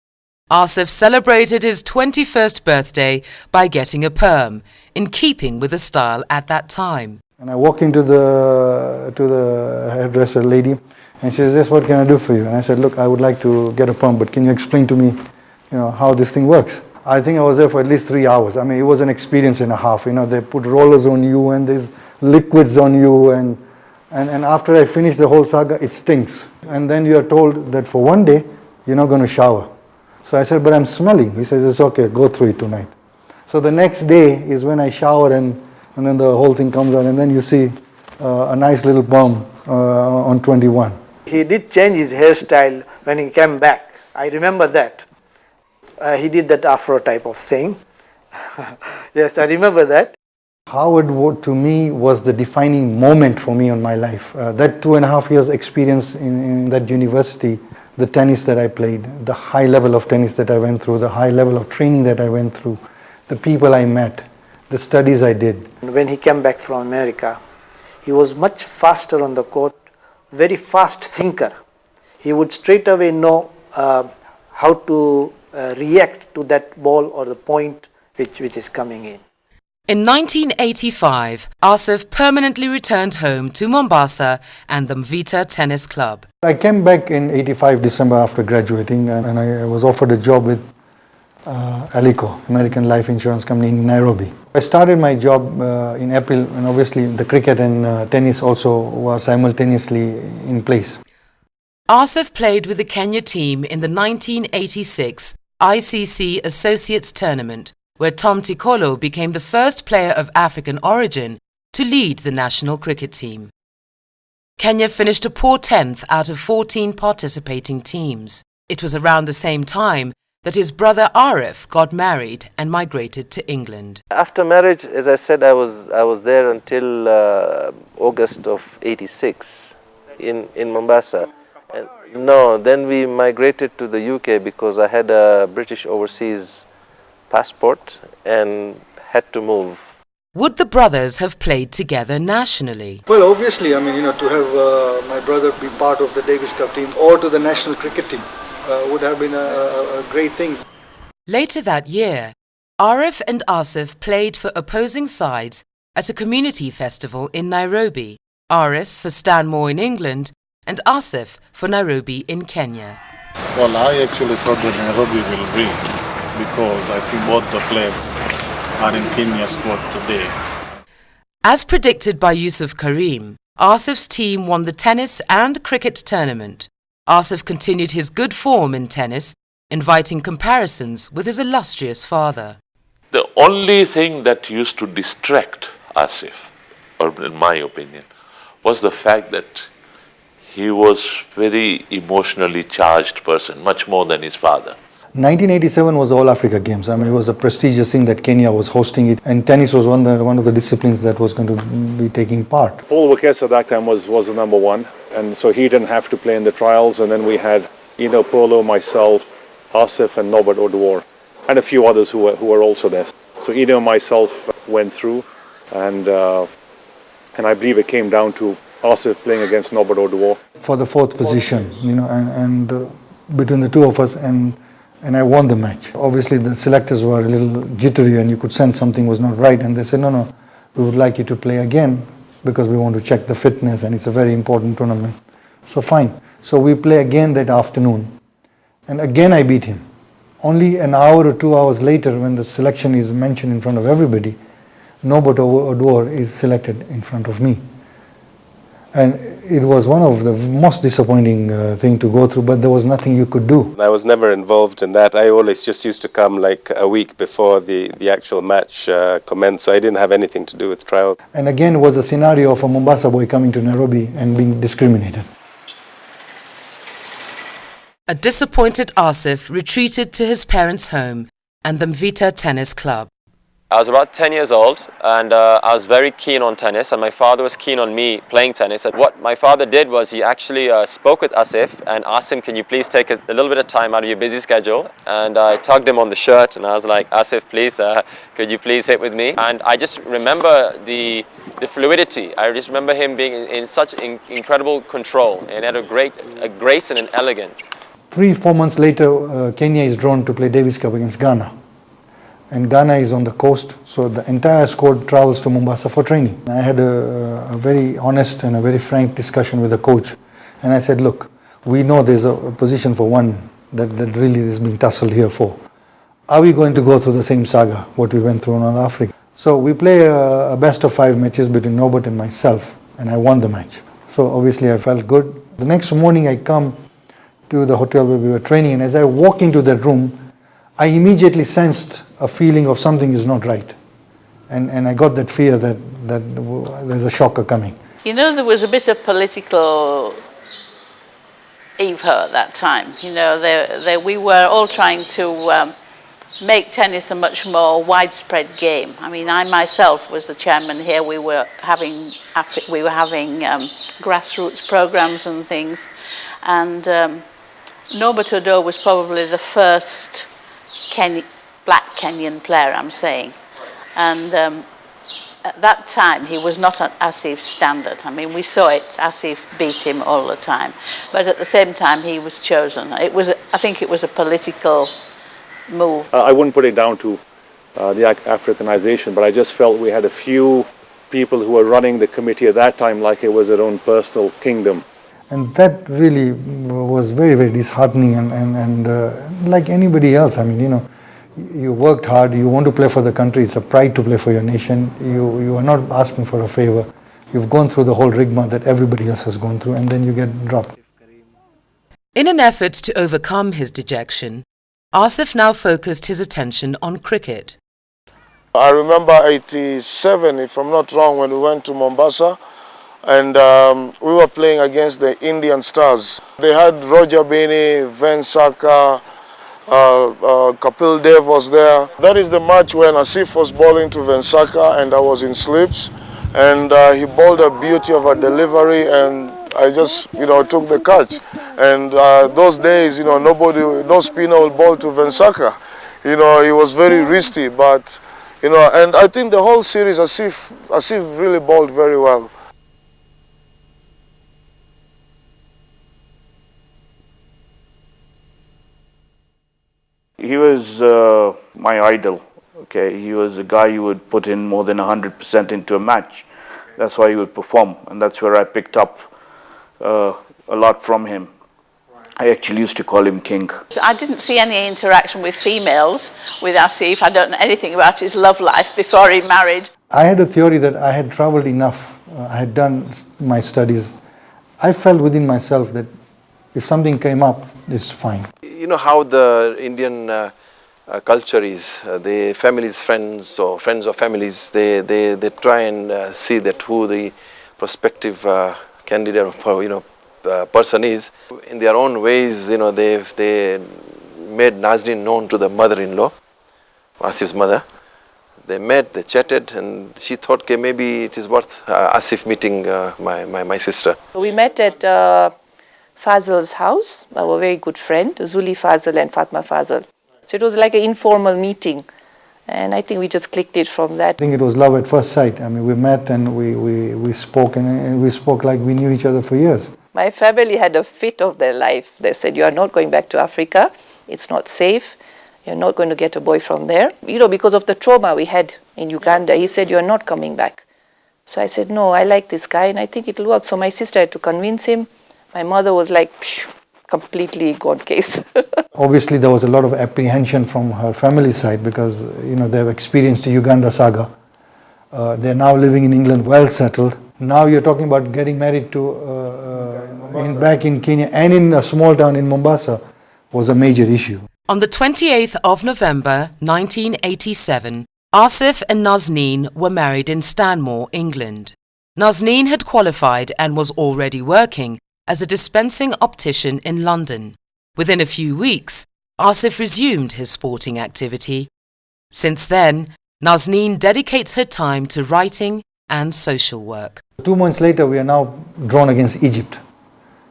Asif celebrated his 21st birthday by getting a perm, in keeping with the style at that time. And I walk into the hairdresser lady, and she says, "Yes, what can I do for you?" And I said, "Look, I would like to get a perm, but can you explain to me, how this thing works?" I think I was there for at least 3 hours. I mean, it was an experience and a half. They put rollers on you, and there's liquids on you, and after I finish the whole saga, it stinks. And then you are told that for one day, you're not going to shower. So I said, "But I'm smelling." He says, "It's okay, go through it tonight." So the next day is when I shower, and then the whole thing comes out, and then you see a nice little perm on 21. He did change his hairstyle when he came back. I remember that. He did that afro type of thing. Yes, I remember that. Howard, to me, was the defining moment for me on my life. That 2.5 years experience in that university, the tennis that I played, the high level of tennis that I went through, the high level of training that I went through, the people I met, the studies I did. When he came back from America, he was much faster on the court, very fast thinker. He would straight away know how to react to that ball or the point which is coming in. In 1985, Asif permanently returned home to Mombasa and the Mvita Tennis Club. I came back in 85 December after graduating, and I was offered a job with Alico, American Life Insurance Company in Nairobi. I started my job in April, and obviously the cricket and tennis also were simultaneously in place. Asif played with the Kenya team in the 1986 ICC Associates Tournament, where Tom Tikolo became the first player of African origin to lead the national cricket team. Kenya finished a poor 10th out of 14 participating teams. It was around the same time that his brother Arif got married and migrated to England. After marriage, as I said, I was there until August of '86 in Mombasa. And no, then we migrated to the UK because I had a British overseas passport and had to move. Would the brothers have played together nationally? Well, obviously, I mean, to have my brother be part of the Davis Cup team or to the national cricket team would have been a great thing. Later that year, Arif and Asif played for opposing sides at a community festival in Nairobi. Arif for Stanmore in England and Asif for Nairobi in Kenya. Well, I actually thought that Nairobi will win because I think both the players are in Kenya's squad today. As predicted by Yusuf Karim, Asif's team won the tennis and cricket tournament. Asif continued his good form in tennis, inviting comparisons with his illustrious father. The only thing that used to distract Asif, or in my opinion, was the fact that he was very emotionally charged person, much more than his father. 1987 was the All Africa Games. I mean, it was a prestigious thing that Kenya was hosting it, and tennis was one of the disciplines that was going to be taking part. Paul Wakes at that time was the number one, and so he didn't have to play in the trials. And then we had Polo, myself, Asif, and Norbert Oduor, and a few others who were also there. So and myself went through, and I believe it came down to Asif playing against Norbert Oduor for the fourth position, and between the two of us, and I won the match. Obviously, the selectors were a little jittery and you could sense something was not right. And they said, no, we would like you to play again because we want to check the fitness and it's a very important tournament. So fine. So we play again that afternoon. And again I beat him. Only an hour or 2 hours later, when the selection is mentioned in front of everybody, Norbert Oduor is selected in front of me. And it was one of the most disappointing thing to go through, but there was nothing you could do. I was never involved in that. I always just used to come like a week before the actual match commenced, so I didn't have anything to do with trials. And again, it was a scenario of a Mombasa boy coming to Nairobi and being discriminated. A disappointed Asif retreated to his parents' home and the Mvita Tennis Club. I was about 10 years old and I was very keen on tennis, and my father was keen on me playing tennis. And what my father did was he actually spoke with Asif and asked him, can you please take a little bit of time out of your busy schedule? And I tugged him on the shirt and I was like, Asif, please, could you please hit with me? And I just remember the fluidity. I just remember him being in such incredible control and had a grace and an elegance. 3-4 months later, Kenya is drawn to play Davis Cup against Ghana. And Ghana is on the coast, so the entire squad travels to Mombasa for training. I had a very honest and a very frank discussion with the coach. And I said, look, we know there's a position for one that really is being tussled here for. Are we going to go through the same saga, what we went through in North Africa? So we play a best of 5 matches between Norbert and myself, and I won the match. So obviously I felt good. The next morning I come to the hotel where we were training, and as I walk into that room, I immediately sensed a feeling of something is not right. And I got that fear that there's a shocker coming. There was a bit of political evil at that time. We were all trying to make tennis a much more widespread game. I mean, I myself was the chairman here. We were having grassroots programs and things. And Norbert Oduor was probably the first black Kenyan player, I'm saying. And at that time, he was not at Asif's standard. I mean, we saw it. Asif beat him all the time. But at the same time, he was chosen. I think it was a political move. I wouldn't put it down to the Africanization, but I just felt we had a few people who were running the committee at that time like it was their own personal kingdom. And that really was very, very disheartening and like anybody else, I mean, you worked hard, you want to play for the country, it's a pride to play for your nation, you are not asking for a favor. You've gone through the whole rigmarole that everybody else has gone through, and then you get dropped. In an effort to overcome his dejection, Asif now focused his attention on cricket. I remember 87, if I'm not wrong, when we went to Mombasa. and we were playing against the Indian Stars. They had Roger Beanie, Vensaka, Kapil Dev was there. That is the match when Asif was bowling to Vensaka and I was in slips, and he bowled a beauty of a delivery, and I just, took the catch. And those days, no spinner will bowl to Vensaka. He was very risky, but, and I think the whole series, Asif really bowled very well. He was my idol. Okay, he was a guy who would put in more than 100% into a match. That's why he would perform, and that's where I picked up a lot from him. I actually used to call him King. I didn't see any interaction with females with Asif. I don't know anything about his love life before he married. I had a theory that I had traveled enough. I had done my studies. I felt within myself that if something came up, it's fine. You know how the Indian culture is, the families, friends or families, they try and see that who the prospective candidate or person is. In their own ways, they made Nazneen known to the mother-in-law, Asif's mother. They met, they chatted, and she thought, okay, maybe it is worth Asif meeting my sister. We met at Fazl's house, our very good friend, Zuli Fazl and Fatma Fazl. So it was like an informal meeting, and I think we just clicked it from that. I think it was love at first sight. I mean, we met and we spoke, and we spoke like we knew each other for years. My family had a fit of their life. They said, you are not going back to Africa. It's not safe. You're not going to get a boy from there. Because of the trauma we had in Uganda, he said, you're not coming back. So I said, no, I like this guy and I think it'll work. So my sister had to convince him. My mother was like, completely gone case. Obviously, there was a lot of apprehension from her family side because, they've experienced the Uganda saga. They're now living in England, well settled. Now you're talking about getting married to back in Kenya and in a small town in Mombasa was a major issue. On the 28th of November 1987, Asif and Nazneen were married in Stanmore, England. Nazneen had qualified and was already working as a dispensing optician in London. Within a few weeks, Asif resumed his sporting activity. Since then, Nazneen dedicates her time to writing and social work. 2 months later, we are now drawn against Egypt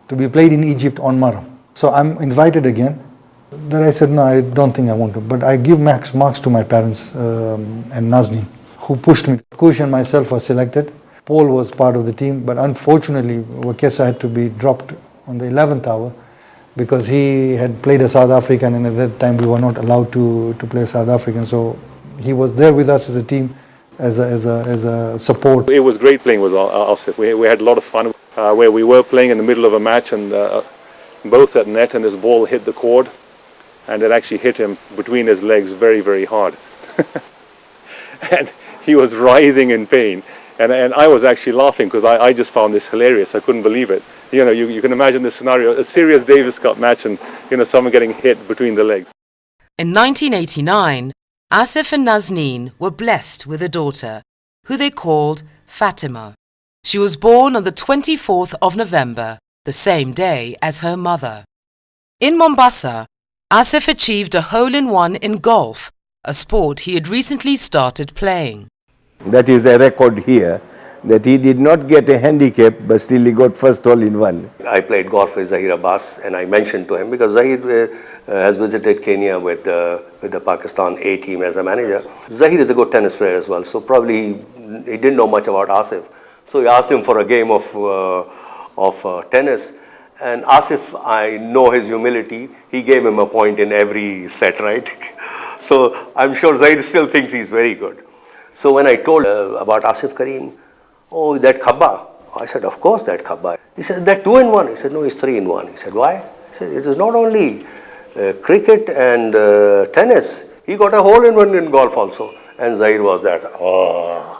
to be played in Egypt on Maram. So I'm invited again. Then I said, no, I don't think I want to. But I give marks to my parents and Nazneen, who pushed me. Kush and myself were selected. Paul was part of the team, but unfortunately, Wakesa had to be dropped on the 11th hour because he had played a South African, and at that time we were not allowed to play South African. So he was there with us as a team, as a support. It was great playing with Asif. We had a lot of fun where we were playing in the middle of a match and both at net, and this ball hit the cord and it actually hit him between his legs very, very hard. And he was writhing in pain. And I was actually laughing because I just found this hilarious. I couldn't believe it. You can imagine this scenario, a serious Davis Cup match and someone getting hit between the legs. In 1989, Asif and Nazneen were blessed with a daughter, who they called Fatima. She was born on the 24th of November, the same day as her mother. In Mombasa, Asif achieved a hole-in-one in golf, a sport he had recently started playing. That is a record here, that he did not get a handicap, but still he got first hole-in-one. I played golf with Zahir Abbas, and I mentioned to him, because Zahir has visited Kenya with the Pakistan A team as a manager. Zahir is a good tennis player as well, so probably he didn't know much about Asif. So he asked him for a game of tennis. And Asif, I know his humility, he gave him a point in every set, right? So I'm sure Zahir still thinks he's very good. So when I told about Asif Karim, oh, that Khabba. I said, of course that Khabba. He said, that 2-in-1. He said, no, it's 3-in-1. He said, why? He said, it is not only cricket and tennis. He got a hole-in-one in golf also. And Zahir was that, oh.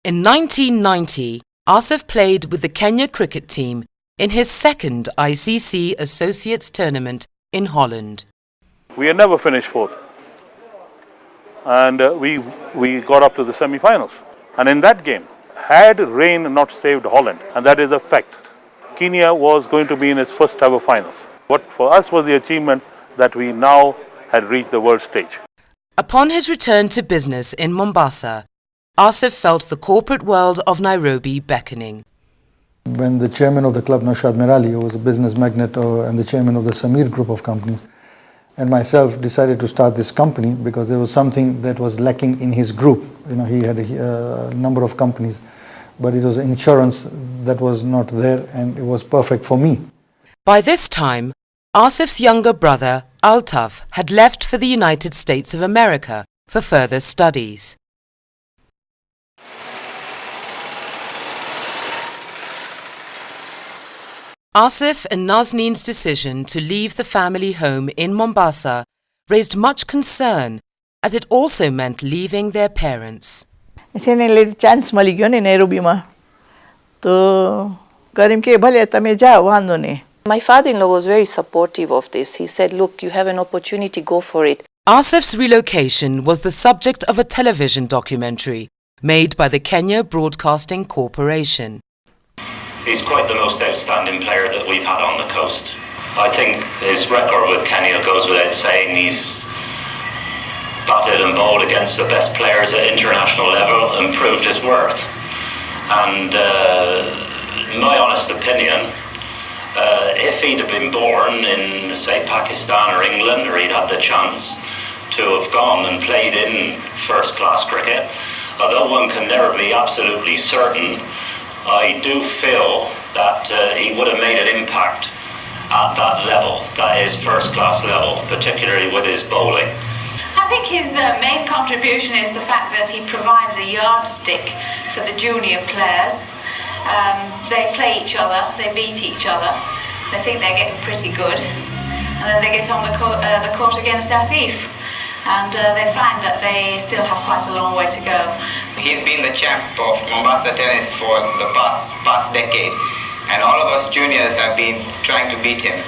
In 1990, Asif played with the Kenya cricket team in his second ICC Associates tournament in Holland. We had never finished fourth. And we got up to the semi-finals. And in that game, had rain not saved Holland, and that is a fact, Kenya was going to be in its first ever finals. What for us was the achievement that we now had reached the world stage. Upon his return to business in Mombasa, Asif felt the corporate world of Nairobi beckoning. When the chairman of the club, Naushad Mirali, who was a business magnate and the chairman of the Samir group of companies, and myself decided to start this company because there was something that was lacking in his group. You know, he had a number of companies, but it was insurance that was not there, and it was perfect for me. By this time, Asif's younger brother, Altaf, had left for the United States of America for further studies. Asif and Nazneen's decision to leave the family home in Mombasa raised much concern, as it also meant leaving their parents. chance mali gyo ni Nairobi ma. To Karim ke bhale tame jao wando nahi. My father-in-law was very supportive of this. He said, look, you have an opportunity, go for it. Asif's relocation was the subject of a television documentary made by the Kenya Broadcasting Corporation. He's quite the most outstanding player that we've had on the coast. I think his record with Kenya goes without saying. He's batted and bowled against the best players at international level and proved his worth. And in my honest opinion, if he'd have been born in, say, Pakistan or England, or he'd had the chance to have gone and played in first-class cricket, although one can never be absolutely certain, I do feel that he would have made an impact at that level, that is first-class level, particularly with his bowling. I think his main contribution is the fact that he provides a yardstick for the junior players. They play each other, they beat each other, they think they're getting pretty good, and then they get on the court against Asif, and they find that they still have quite a long way to go. He's been the champ of Mombasa tennis for the past decade, and all of us juniors have been trying to beat him.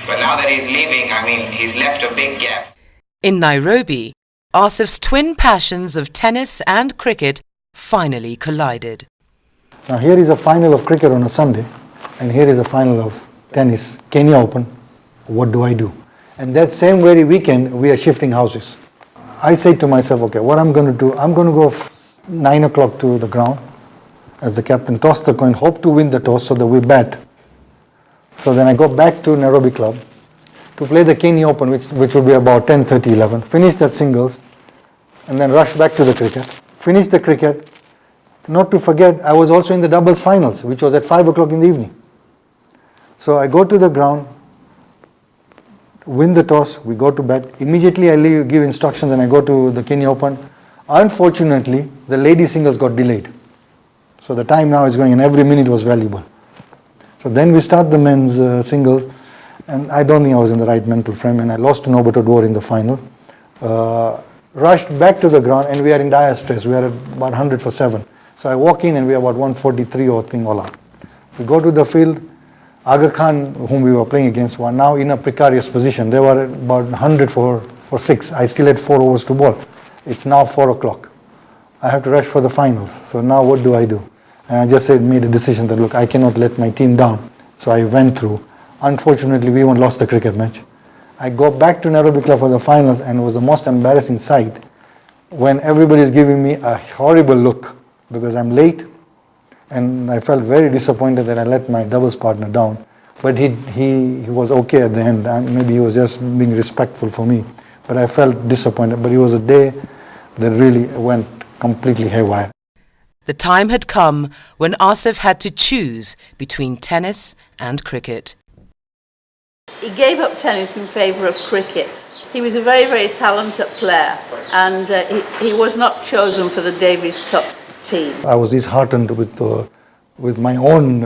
But now that he's leaving, I mean, he's left a big gap. In Nairobi, Asif's twin passions of tennis and cricket finally collided. Now here is a final of cricket on a Sunday, and here is a final of tennis, Kenya Open. What do I do? And that same very weekend, we are shifting houses. I say to myself, okay, what I'm going to do, I'm going to go 9 o'clock to the ground as the captain, toss the coin, hope to win the toss so that we bat. So then I go back to Nairobi Club to play the Kenya Open, which will be about 10:30, 11, finish that singles, and then rush back to the cricket, finish the cricket. Not to forget, I was also in the doubles finals, which was at 5 o'clock in the evening. So I go to the ground, win the toss, we go to bat. Immediately I give instructions and I go to the Kenya Open. Unfortunately, the lady singles got delayed. So the time now is going and every minute was valuable. So then we start the men's singles, and I don't think I was in the right mental frame, and I lost to Norbert Odwar in the final. Rushed back to the ground, and we are in dire stress. We are at about 100 for 7. So I walk in and we are about 143 or thing all out. We go to the field. Aga Khan, whom we were playing against, were now in a precarious position. They were about 100 for 6. I still had 4 overs to bowl. It's now 4 o'clock. I have to rush for the finals. So now what do I do? And I just made a decision that, look, I cannot let my team down. So I went through. Unfortunately, we even lost the cricket match. I go back to Nairobi Club for the finals, and it was the most embarrassing sight when everybody is giving me a horrible look because I'm late, and I felt very disappointed that I let my doubles partner down. But he was okay at the end. Maybe he was just being respectful for me. But I felt disappointed. But it was a day that really went completely haywire. The time had come when Asif had to choose between tennis and cricket. He gave up tennis in favour of cricket. He was a very, very talented player, and he was not chosen for the Davis Cup team. I was disheartened with my own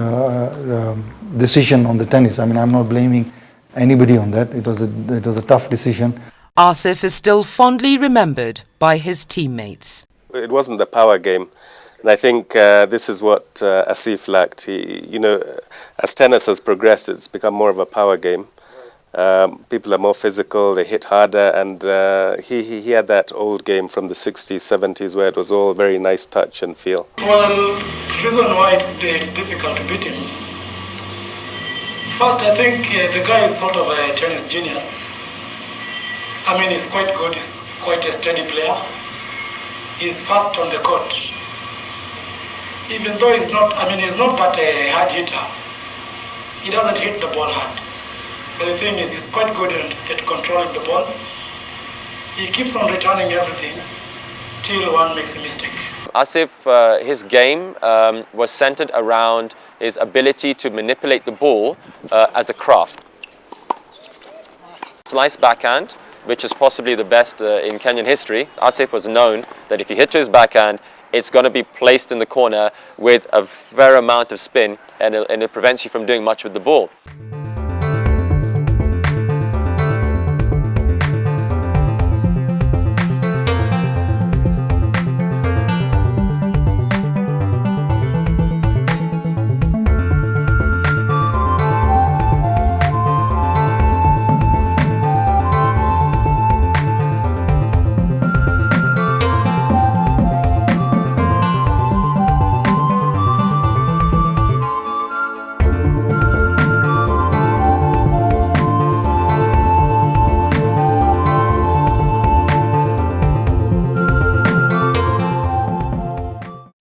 decision on the tennis. I mean, I'm not blaming anybody on that. It was a tough decision. Asif is still fondly remembered by his teammates. It wasn't the power game. And I think this is what Asif lacked. As tennis has progressed, it's become more of a power game. People are more physical, they hit harder, and he had that old game from the 60s, 70s where it was all very nice touch and feel. Well, the reason why it's difficult to beat him, first I think the guy is sort of a tennis genius. I mean, he's quite good, he's quite a steady player. He's fast on the court. Even though he's not that a hard hitter. He doesn't hit the ball hard. But the thing is, he's quite good at controlling the ball. He keeps on returning everything till one makes a mistake. Asif, his game was centered around his ability to manipulate the ball as a craft. Slice backhand, which is possibly the best in Kenyan history. Asif was known that if you hit to his backhand, it's going to be placed in the corner with a fair amount of spin, and it prevents you from doing much with the ball.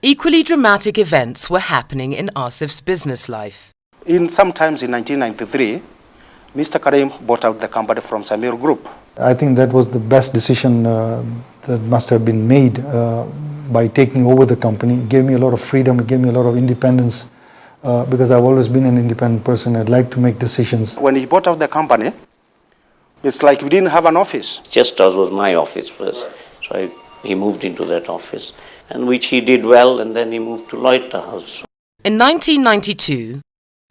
Equally dramatic events were happening in Asif's business life. Sometimes in 1993, Mr. Karim bought out the company from Samir Group. I think that was the best decision that must have been made by taking over the company. It gave me a lot of freedom, it gave me a lot of independence because I've always been an independent person. I'd like to make decisions. When he bought out the company, it's like we didn't have an office. Just as was my office first, so he moved into that office, and which he did well, and then he moved to Loiter House. In 1992,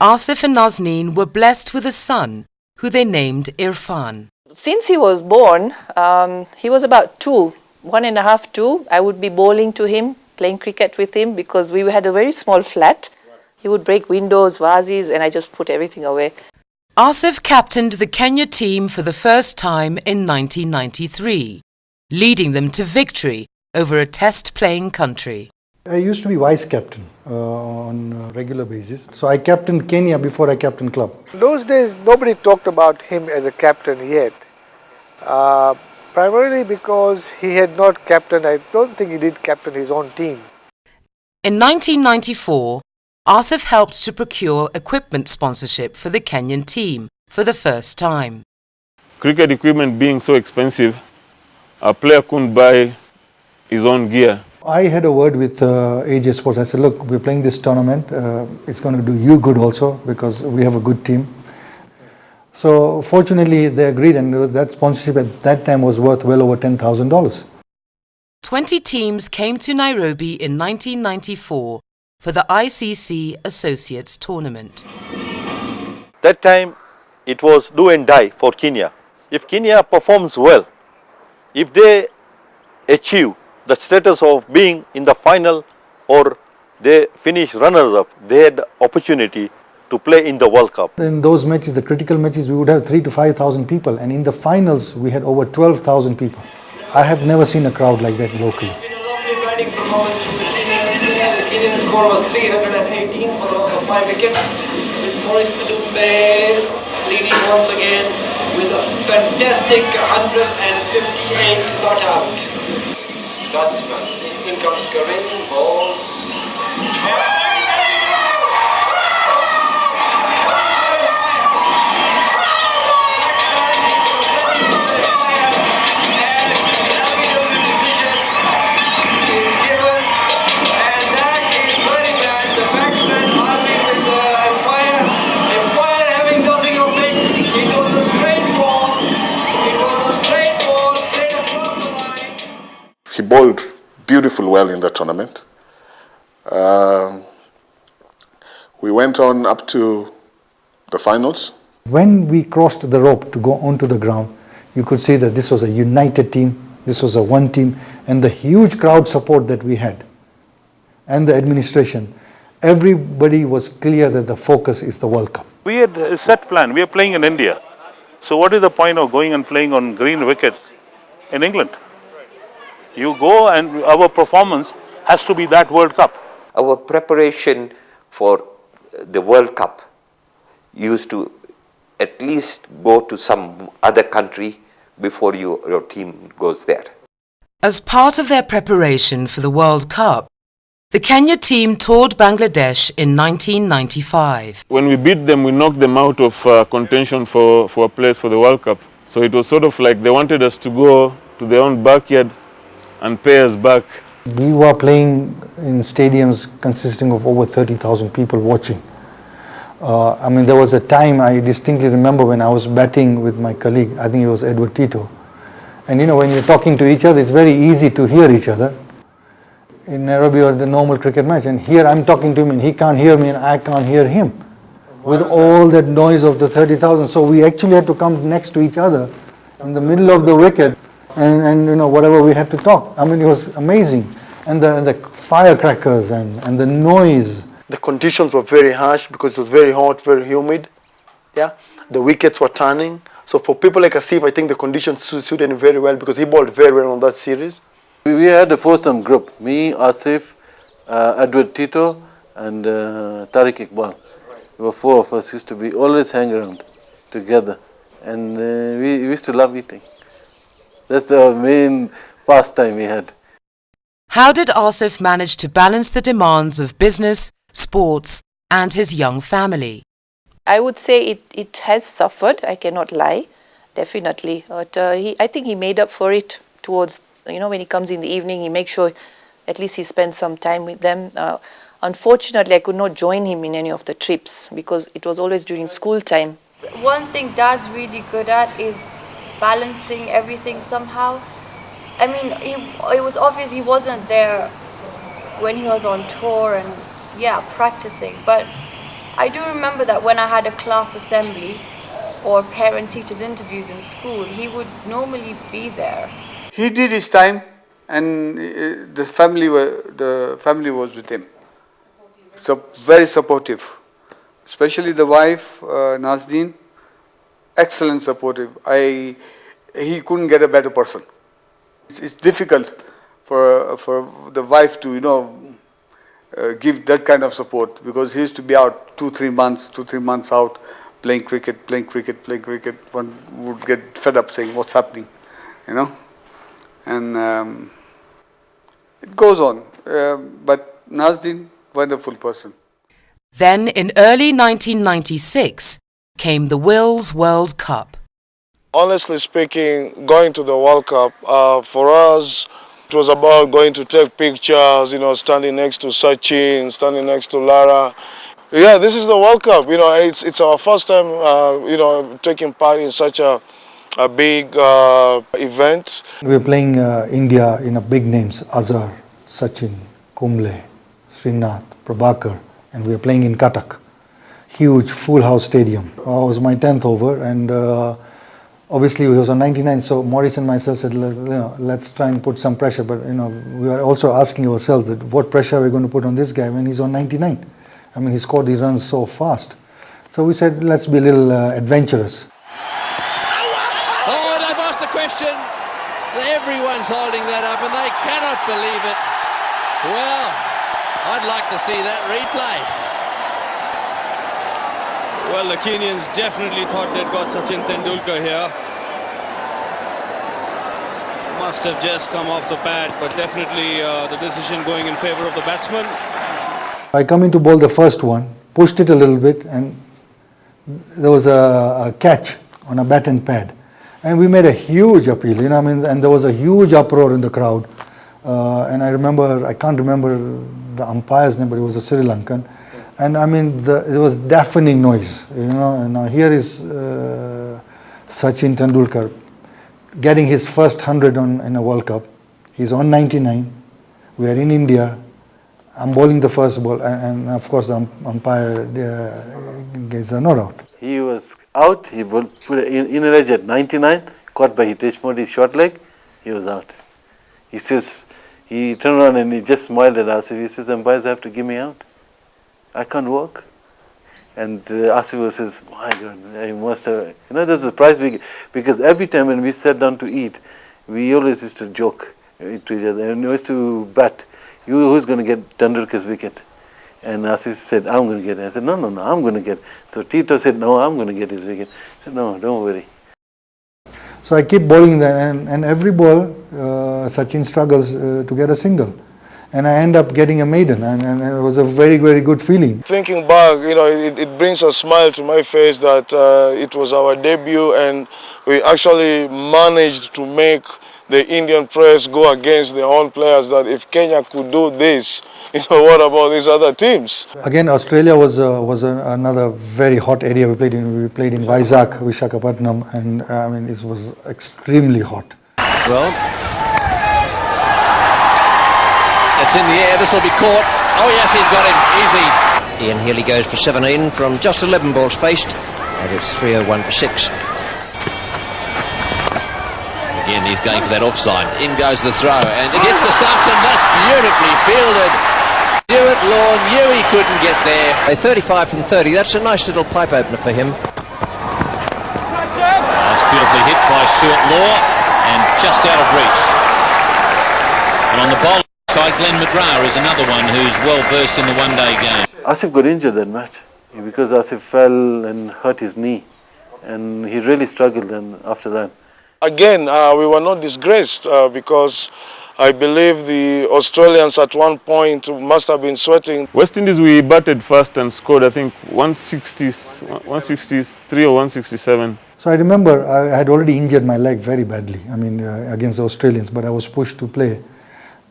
Asif and Nazneen were blessed with a son who they named Irfan. Since he was born, he was about 1.5, 2. I would be bowling to him, playing cricket with him, because we had a very small flat. He would break windows, vases, and I just put everything away. Asif captained the Kenya team for the first time in 1993, leading them to victory over a test-playing country. I used to be vice captain on a regular basis. So I captained Kenya before I captained club. Those days, nobody talked about him as a captain yet. Primarily because he had not captained, I don't think he did captain his own team. In 1994, Asif helped to procure equipment sponsorship for the Kenyan team for the first time. Cricket equipment being so expensive, a player couldn't buy his own gear. I had a word with AJ Sports. I said, look, we're playing this tournament. It's going to do you good also because we have a good team. So fortunately, they agreed, and that sponsorship at that time was worth well over $10,000. 20 teams came to Nairobi in 1994 for the ICC Associates Tournament. That time, it was do and die for Kenya. If Kenya performs well, if they achieve the status of being in the final or they finish runners-up, they had the opportunity to play in the World Cup. In those matches, the critical matches, we would have 3,000 to 5,000 people, and in the finals, we had over 12,000 people. I have never seen a crowd like that locally. Batting performance from the Kenyan score was 318 for 5 wickets, with Maurice Kadumbe leading once again with a fantastic 158 not out. Batsman, in comes Karims, balls. He bowled beautiful well in the tournament. We went on up to the finals. When we crossed the rope to go onto the ground, you could see that this was a united team, this was a one team, and the huge crowd support that we had, and the administration, everybody was clear that the focus is the World Cup. We had a set plan. We are playing in India. So what is the point of going and playing on green wicket in England? You go and our performance has to be that World Cup. Our preparation for the World Cup used to at least go to some other country before your team goes there. As part of their preparation for the World Cup, the Kenya team toured Bangladesh in 1995. When we beat them, we knocked them out of contention for a place for the World Cup. So it was sort of like they wanted us to go to their own backyard and pay us back. We were playing in stadiums consisting of over 30,000 people watching. I mean, there was a time I distinctly remember when I was batting with my colleague, I think it was Edward Tito. And you know, when you're talking to each other, it's very easy to hear each other. In Nairobi or the normal cricket match, and here I'm talking to him and he can't hear me and I can't hear him with all that noise of the 30,000. So we actually had to come next to each other in the middle of the wicket and you know, whatever we had to talk. I mean, it was amazing. And the firecrackers and the noise. The conditions were very harsh because it was very hot, very humid. Yeah, the wickets were turning. So for people like Asif, I think the conditions suited him very well because he bowled very well on that series. We had a foursome group, me, Asif, Edward Tito and Tariq Iqbal. We were four of us, used to be always hang around together and we used to love eating. That's the main pastime we had. How did Asif manage to balance the demands of business, sports and his young family? I would say it has suffered, I cannot lie, definitely. But I think he made up for it towards, you know, when he comes in the evening, he makes sure at least he spends some time with them. Unfortunately, I could not join him in any of the trips because it was always during school time. One thing Dad's really good at is balancing everything somehow. I mean, it was obvious he wasn't there when he was on tour and, yeah, practicing. But I do remember that when I had a class assembly or parent-teachers interviews in school, he would normally be there. He did his time, and the family was with him. So very supportive, especially the wife Nazdeen. Excellent supportive. He couldn't get a better person. It's difficult for the wife to give that kind of support because he used to be out 2-3 months out playing cricket. One would get fed up saying what's happening, you know. And it goes on. But Nazdeen, wonderful person. Then in early 1996 came the Wills World Cup. Honestly speaking, going to the World Cup, for us, it was about going to take pictures, standing next to Sachin, standing next to Lara. Yeah, this is the World Cup, it's our first time, taking part in such a big event. We were playing India in a big names, Azhar, Sachin, Kumble, Srinath, Prabhakar, and we were playing in Cuttack. Huge full house stadium. It was my 10th over and obviously, he was on 99, so Maurice and myself said, let's try and put some pressure. But, we were also asking ourselves that what pressure are we going to put on this guy when he's on 99? I mean, he scored these runs so fast. So we said, let's be a little adventurous. Oh, they've asked the question. Everyone's holding that up and they cannot believe it. Well, I'd like to see that replay. Well, the Kenyans definitely thought they'd got Sachin Tendulkar here. Must have just come off the bat, but definitely the decision going in favour of the batsman. I come in to bowl the first one, pushed it a little bit, and there was a catch on a bat and pad. And we made a huge appeal, and there was a huge uproar in the crowd. And I can't remember the umpire's name, but it was a Sri Lankan. And I mean, it was deafening noise, and now here is Sachin Tendulkar getting his first 100 in a World Cup. He's on 99. We are in India. I'm bowling the first ball, and of course the umpire gets a not out. He was out, he put in a edge at 99, caught by Hitesh Modi's short leg, he was out. He says, he turned around and he just smiled at us. He says, umpires have to give me out. I can't walk. And Asif says, my God, I must have, that's a surprise because every time when we sat down to eat, we always used to joke to each other and we used to bet, who's going to get Tendulkar's wicket? And Asif said, I'm going to get it. I said, no, I'm going to get it. So Tito said, no, I'm going to get his wicket. I said, no, don't worry. So I keep bowling there, and every ball, Sachin struggles to get a single. And I end up getting a maiden, and it was a very, very good feeling. Thinking back, it brings a smile to my face that it was our debut and we actually managed to make the Indian press go against their own players, that if Kenya could do this, what about these other teams? Again, Australia was another very hot area. We played in Vizag, Visakhapatnam, and I mean it was extremely hot. Well, it's in the air. This will be caught. Oh yes, he's got him. Easy. Ian Healy goes for 17 from just 11 balls faced. And it's 301 for 6. Again, he's going for that offside. In goes the throw, and it hits the stumps, and that's beautifully fielded. Stuart Law knew he couldn't get there. A 35 from 30. That's a nice little pipe opener for him. That's beautifully hit by Stuart Law, and just out of reach. And on the bowling side, Glenn McGrath is another one who's well versed in the one-day game. Asif got injured that match because Asif fell and hurt his knee, and he really struggled then after that. Again, we were not disgraced because I believe the Australians at one point must have been sweating. West Indies, we batted first and scored, I think, 163 or 167. So I remember I had already injured my leg very badly, I mean, against the Australians, but I was pushed to play.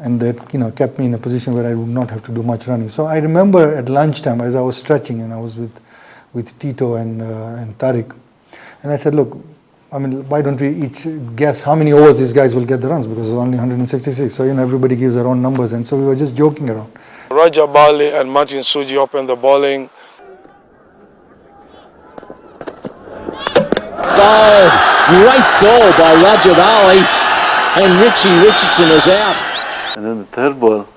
And that, kept me in a position where I would not have to do much running. So I remember at lunchtime, as I was stretching, and I was with Tito and Tariq, and I said, look, I mean, why don't we each guess how many overs these guys will get the runs, because it's only 166. So, everybody gives their own numbers, and so we were just joking around. Raja Bali and Martin Suji opened the bowling. Goal! Great goal by Raja Bali, and Richie Richardson is out. And then the third ball.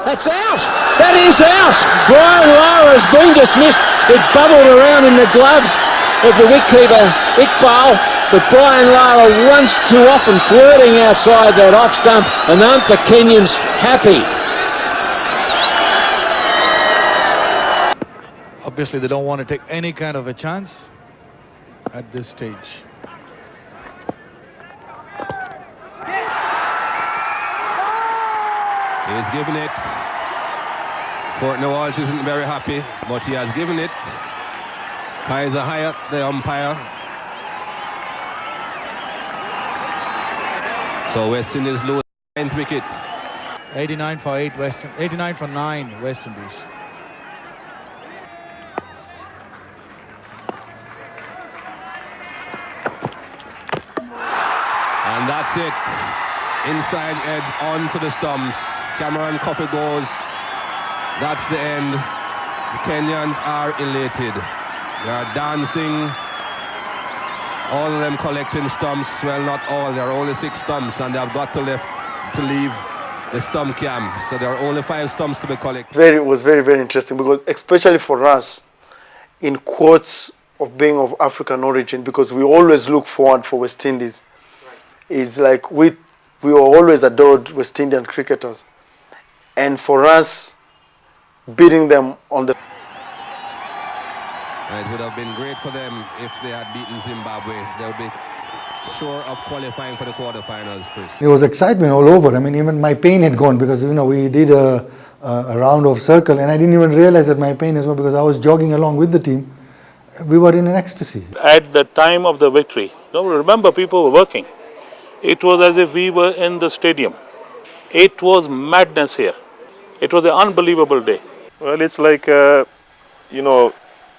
That's out! That is out! Brian Lara has been dismissed. It bubbled around in the gloves of the wicketkeeper, Iqbal, but Brian Lara once too often flirting outside that off stump, and aren't the Kenyans happy? Obviously they don't want to take any kind of a chance at this stage. He's given it. Courtney Walsh isn't very happy, but he has given it. Kaiser Hyatt, the umpire. So West Indies lose 9th wicket. 89 for 8 Western, 89 for 9 West Indies. And that's it. Inside edge onto the stumps. Cameron Coffey goes. That's the end. The Kenyans are elated. They are dancing. All of them collecting stumps. Well, not all. There are only 6 stumps, and they have got to leave the stump camp. So there are only 5 stumps to be collected. It was very, very interesting because, especially for us, in quotes of being of African origin, because we always look forward for West Indies. It's like we were always adored West Indian cricketers, and for us, beating them on the. It would have been great for them if they had beaten Zimbabwe. They would be sure of qualifying for the quarterfinals, Chris. There was excitement all over. I mean, even my pain had gone because, we did a round of circle and I didn't even realize that my pain is gone because I was jogging along with the team. We were in an ecstasy. At the time of the victory, remember people were working. It was as if we were in the stadium. It was madness here. It was an unbelievable day. Well, it's like, the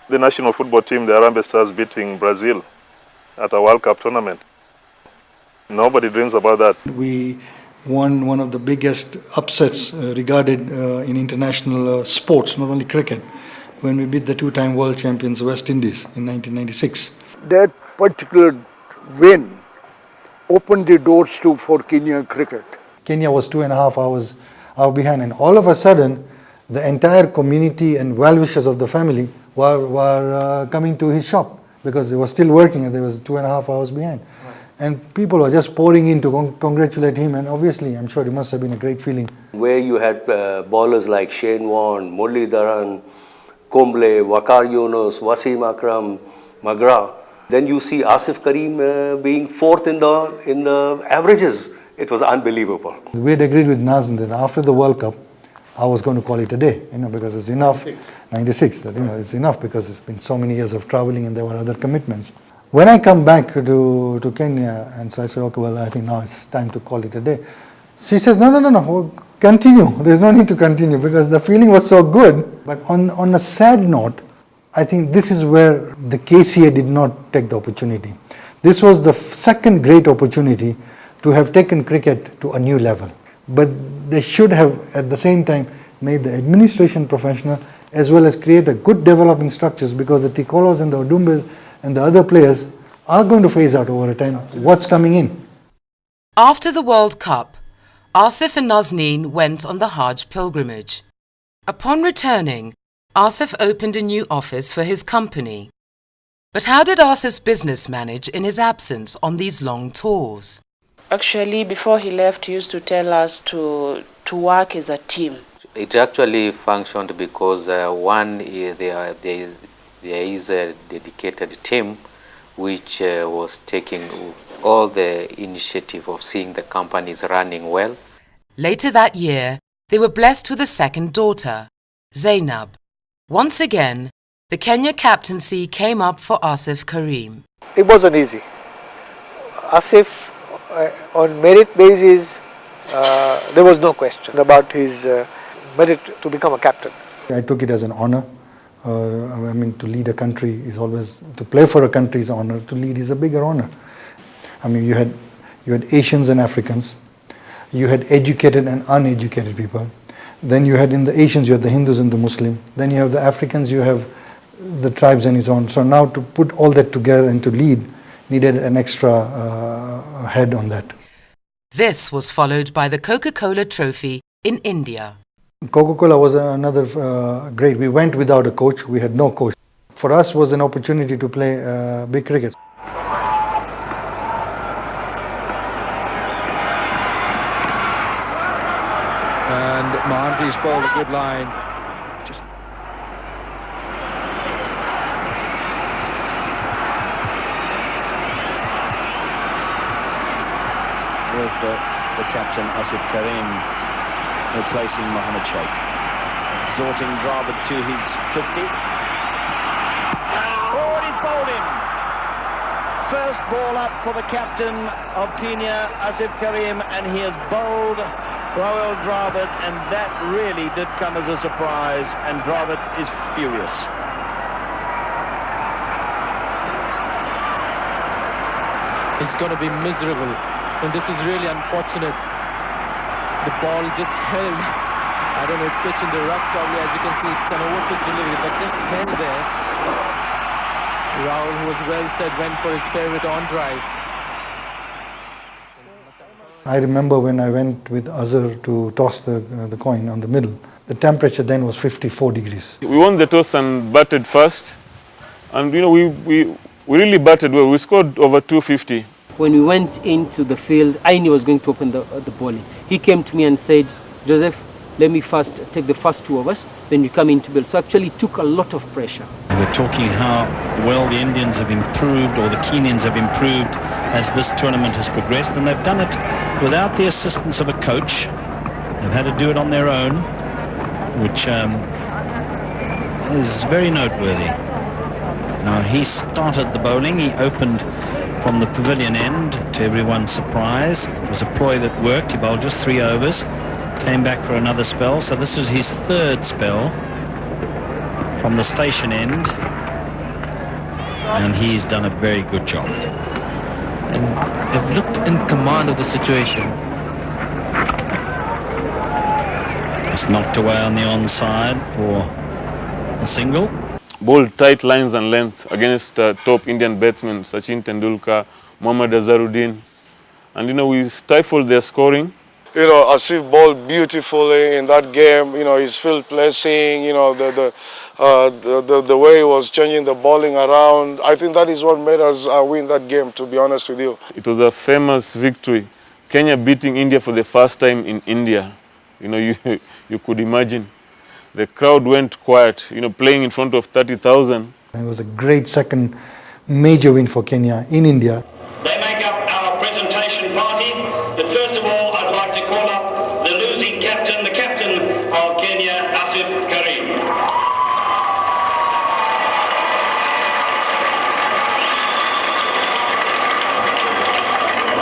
national football team, the Harambee Stars, beating Brazil at a World Cup tournament. Nobody dreams about that. We won one of the biggest upsets regarded in international sports, not only cricket, when we beat the 2-time world champions West Indies in 1996. That particular win opened the doors for Kenyan cricket. Kenya was 2.5 hours behind, and all of a sudden, the entire community and well-wishers of the family were coming to his shop because they were still working and they was 2.5 hours behind. Right. And people were just pouring in to congratulate him, and obviously, I'm sure it must have been a great feeling. Where you had bowlers like Shane Warne, Murli Dharan, Kumble, Waqar Yunus, Wasim Akram, Magra. Then you see Asif Karim being fourth in the averages. It was unbelievable. We had agreed with Nazim that after the World Cup, I was going to call it a day, because it's enough. 96, that it's enough because it's been so many years of traveling and there were other commitments. When I come back to Kenya, and so I said, okay, well, I think now it's time to call it a day. She says, no, continue. There's no need to continue because the feeling was so good. But on a sad note, I think this is where the KCA did not take the opportunity. This was the second great opportunity to have taken cricket to a new level. But they should have, at the same time, made the administration professional as well as create a good developing structures, because the Tikolos and the Odumbes and the other players are going to phase out over a time. What's coming in? After the World Cup, Asif and Nazneen went on the Hajj pilgrimage. Upon returning, Asif opened a new office for his company. But how did Asif's business manage in his absence on these long tours? Actually, before he left, he used to tell us to work as a team. It actually functioned because there is a dedicated team which was taking all the initiative of seeing the companies running well. Later that year, they were blessed with a second daughter, Zainab. Once again, the Kenya captaincy came up for Asif Karim. It wasn't easy. Asif, on merit basis, there was no question about his merit to become a captain. I took it as an honor. To lead a country is always, to play for a country is an honor, to lead is a bigger honor. You had Asians and Africans, you had educated and uneducated people. Then you had in the Asians, you had the Hindus and the Muslim. Then you have the Africans, you have the tribes and so on. So now to put all that together and to lead needed an extra head on that. This was followed by the Coca-Cola Trophy in India. Coca-Cola was another great. We went without a coach. We had no coach. For us was an opportunity to play big cricket. And Mahanti's bowled a good line. With the captain Asif Karim replacing Mohammad Sheikh. Exhorting Dravid to his 50. Oh, and he's bowled him. First ball up for the captain of Kenya, Asif Karim, and he has bowled Rahul Dravid, and that really did come as a surprise, and Dravid is furious. It's going to be miserable, and this is really unfortunate. The ball just held, I don't know, it's pitched in the rough probably, as you can see, it's an overpitch delivery, but just held there. Rahul, who was well said, went for his favorite on drive. I remember when I went with Azhar to toss the coin on the middle, the temperature then was 54 degrees. We won the toss and batted first, and we really batted well. We scored over 250. When we went into the field, I knew I was going to open the bowling. He came to me and said, Joseph, let me first take the first two of us, then you come into build. So actually it took a lot of pressure. We're talking how well the Indians have improved, or the Kenyans have improved as this tournament has progressed, and they've done it without the assistance of a coach. They've had to do it on their own, which is very noteworthy. Now he started the bowling, he opened from the pavilion end, to everyone's surprise. It was a ploy that worked. He bowled just 3 overs, came back for another spell, so this is his third spell from the station end, and he's done a very good job. And they've looked in command of the situation. Just knocked away on the onside for a single. Bowled tight lines and length against top Indian batsmen Sachin Tendulkar, Mohammad Azharuddin, and we stifled their scoring. You know, Asif bowled beautifully in that game. You know, his field placing, you know, the way he was changing the bowling around. I think that is what made us win that game, to be honest with you. It was a famous victory. Kenya beating India for the first time in India. You know, you could imagine. The crowd went quiet, you know, playing in front of 30,000. It was a great second major win for Kenya in India. They make up our presentation party, but first of all I'd like to call up the losing captain, the captain of Kenya, Asif Karim.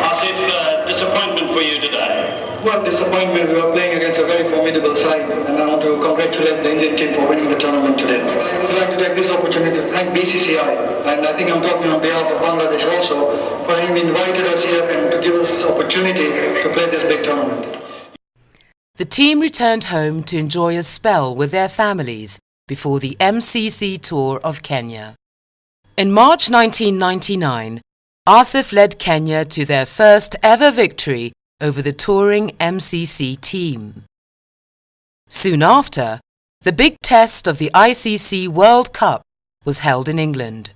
Asif, disappointment for you today? Well, disappointment. We were playing against a very formidable side, and I want to congratulate the Indian team for winning the tournament today. I would like to take this opportunity to thank BCCI, and I think I'm talking on behalf of Bangladesh also, for having invited us here and to give us this opportunity to play this big tournament. The team returned home to enjoy a spell with their families before the MCC tour of Kenya. In March 1999, Asif led Kenya to their first ever victory over the touring MCC team. Soon after, the big test of the ICC World Cup was held in England.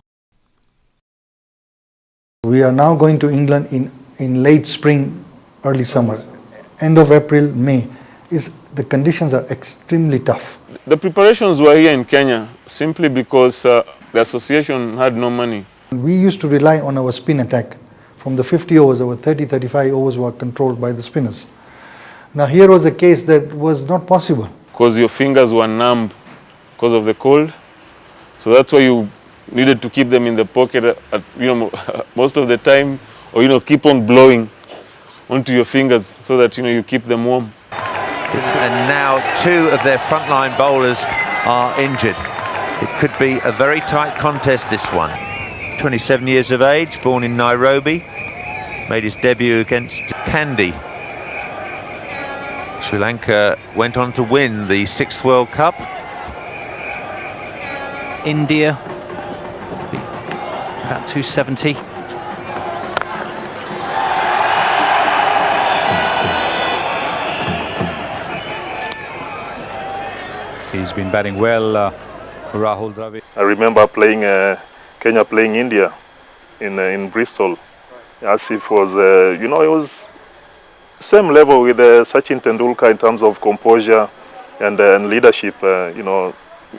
We are now going to England in late spring, early summer. End of April, May. The conditions are extremely tough. The preparations were here in Kenya simply because the association had no money. We used to rely on our spin attack. From the 50 overs, our 30-35 overs were controlled by the spinners. Now here was a case that was not possible. Because your fingers were numb because of the cold. So that's why you needed to keep them in the pocket most of the time, or keep on blowing onto your fingers so that you keep them warm. And now two of their frontline bowlers are injured. It could be a very tight contest, this one. 27 years of age, born in Nairobi, made his debut against Kandy. Sri Lanka went on to win the 6th World Cup. India, about 270. He's been batting well, Rahul Dravid. I remember playing Kenya playing India in Bristol. Asif was, it was same level with Sachin Tendulkar in terms of composure and leadership.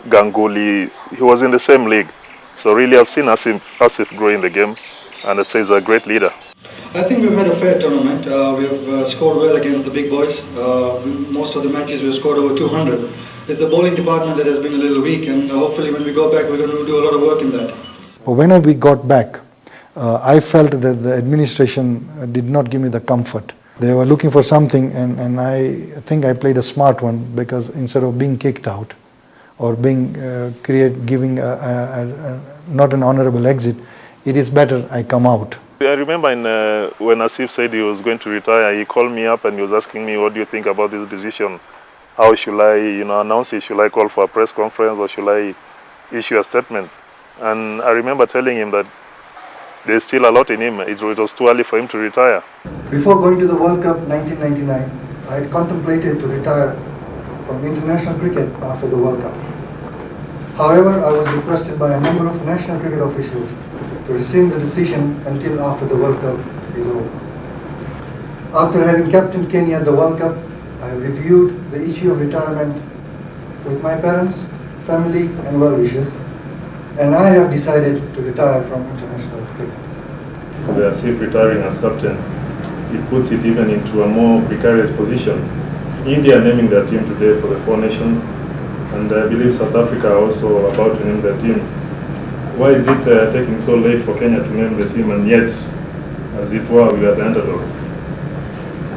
Ganguly, he was in the same league. So really, I've seen Asif grow in the game, and I'd say he's a great leader. I think we've had a fair tournament. We have scored well against the big boys. Most of the matches we've scored over 200. It's the bowling department that has been a little weak, and hopefully when we go back, we're going to do a lot of work in that. But when we got back, I felt that the administration did not give me the comfort. They were looking for something, and I think I played a smart one, because instead of being kicked out or being giving not an honorable exit, it is better I come out. I remember when Asif said he was going to retire, he called me up and he was asking me, what do you think about this decision? How should I, announce it? Should I call for a press conference, or should I issue a statement? And I remember telling him that there's still a lot in him. It was too early for him to retire. Before going to the World Cup 1999, I had contemplated to retire from international cricket after the World Cup. However, I was requested by a number of national cricket officials to rescind the decision until after the World Cup is over. After having captained Kenya at the World Cup, I have reviewed the issue of retirement with my parents, family and well-wishers, and I have decided to retire from international cricket. The Asif retiring as captain, it puts it even into a more precarious position. India naming their team today for the Four Nations, and I believe South Africa are also about to name their team. Why is it taking so late for Kenya to name the team, and yet, as it were, we are the underdogs?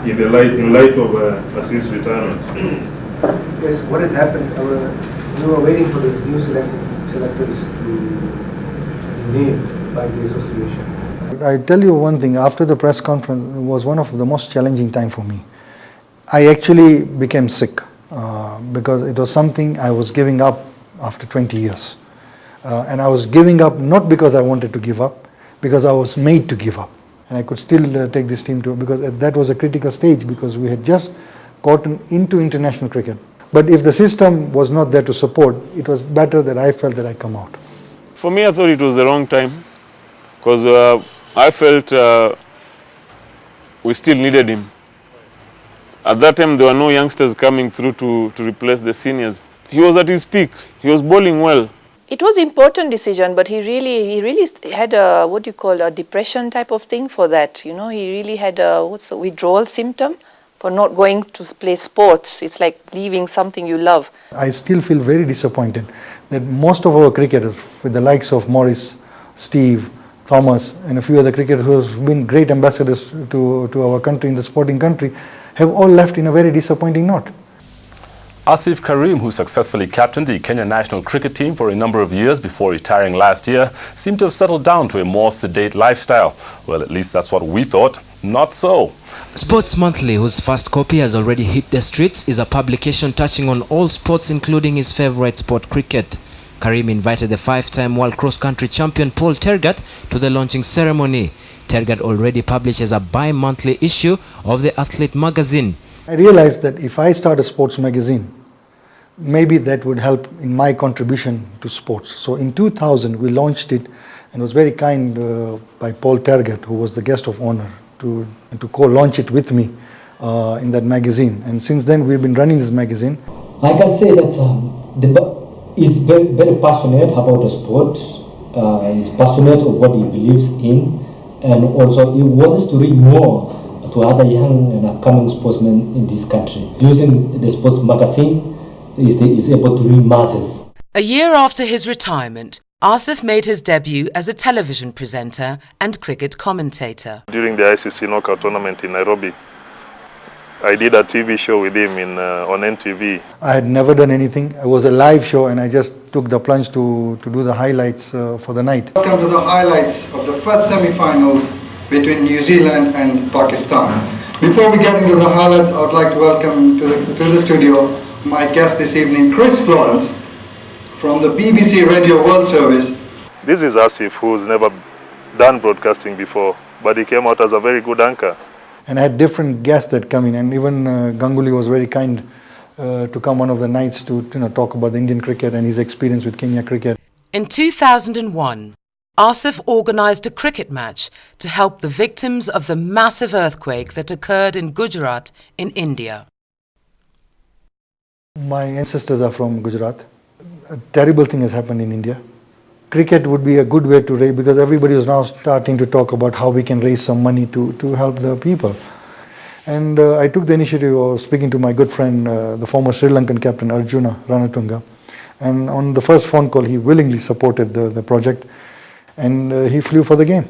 In light of Asif's retirement. Yes, what has happened? We were waiting for the new selectors to be named by the association. I tell you one thing, after the press conference, it was one of the most challenging time for me. I actually became sick because it was something I was giving up after 20 years. And I was giving up not because I wanted to give up, because I was made to give up. and I could still take this team to, because that was a critical stage, because we had just gotten into international cricket. But if the system was not there to support, it was better that I felt that I come out. For me, I thought it was the wrong time, because I felt we still needed him. At that time, there were no youngsters coming through to replace the seniors. He was at his peak. He was bowling well. It was an important decision, but he really had a, what do you call, a depression type of thing for that. You know, he really had a, what's the withdrawal symptom for not going to play sports. It's like leaving something you love. I still feel very disappointed that most of our cricketers, with the likes of Morris, Steve, Thomas, and a few other cricketers who have been great ambassadors to our country, in the sporting country, have all left in a very disappointing note. Asif Karim, who successfully captained the Kenya national cricket team for a number of years before retiring last year, seemed to have settled down to a more sedate lifestyle. Well, at least that's what we thought. Not so. Sports Monthly, whose first copy has already hit the streets, is a publication touching on all sports, including his favorite sport, cricket. Karim invited the five-time world cross-country champion Paul Tergat to the launching ceremony. Tergat already publishes a bi-monthly issue of the Athlete magazine. I realized that if I start a sports magazine, maybe that would help in my contribution to sports. So in 2000, we launched it, and was very kind by Paul Tergat, who was the guest of honor, to co-launch it with me in that magazine. And since then, we've been running this magazine. I can say that he's very passionate about the sport. He's passionate of what he believes in, and also he wants to read more to other young and upcoming sportsmen in this country. Using the sports magazine, is able to reach masses. A year after his retirement, Asif made his debut as a television presenter and cricket commentator. During the ICC knockout tournament in Nairobi, I did a TV show with him on NTV. I had never done anything. It was a live show, and I just took the plunge to do the highlights for the night. Welcome to the highlights of the first semi-finals between New Zealand and Pakistan. Before we get into the highlights, I would like to welcome to the studio my guest this evening, Chris Florence, from the BBC Radio World Service. This is Asif, who's never done broadcasting before, but he came out as a very good anchor. And I had different guests that come in, and even Ganguly was very kind to come one of the nights to talk about the Indian cricket and his experience with Kenya cricket. In 2001, Asif organised a cricket match to help the victims of the massive earthquake that occurred in Gujarat in India. My ancestors are from Gujarat. A terrible thing has happened in India. Cricket would be a good way to raise, because everybody is now starting to talk about how we can raise some money to help the people. And I took the initiative of speaking to my good friend, the former Sri Lankan captain Arjuna Ranatunga. And on the first phone call, he willingly supported the project, and he flew for the game.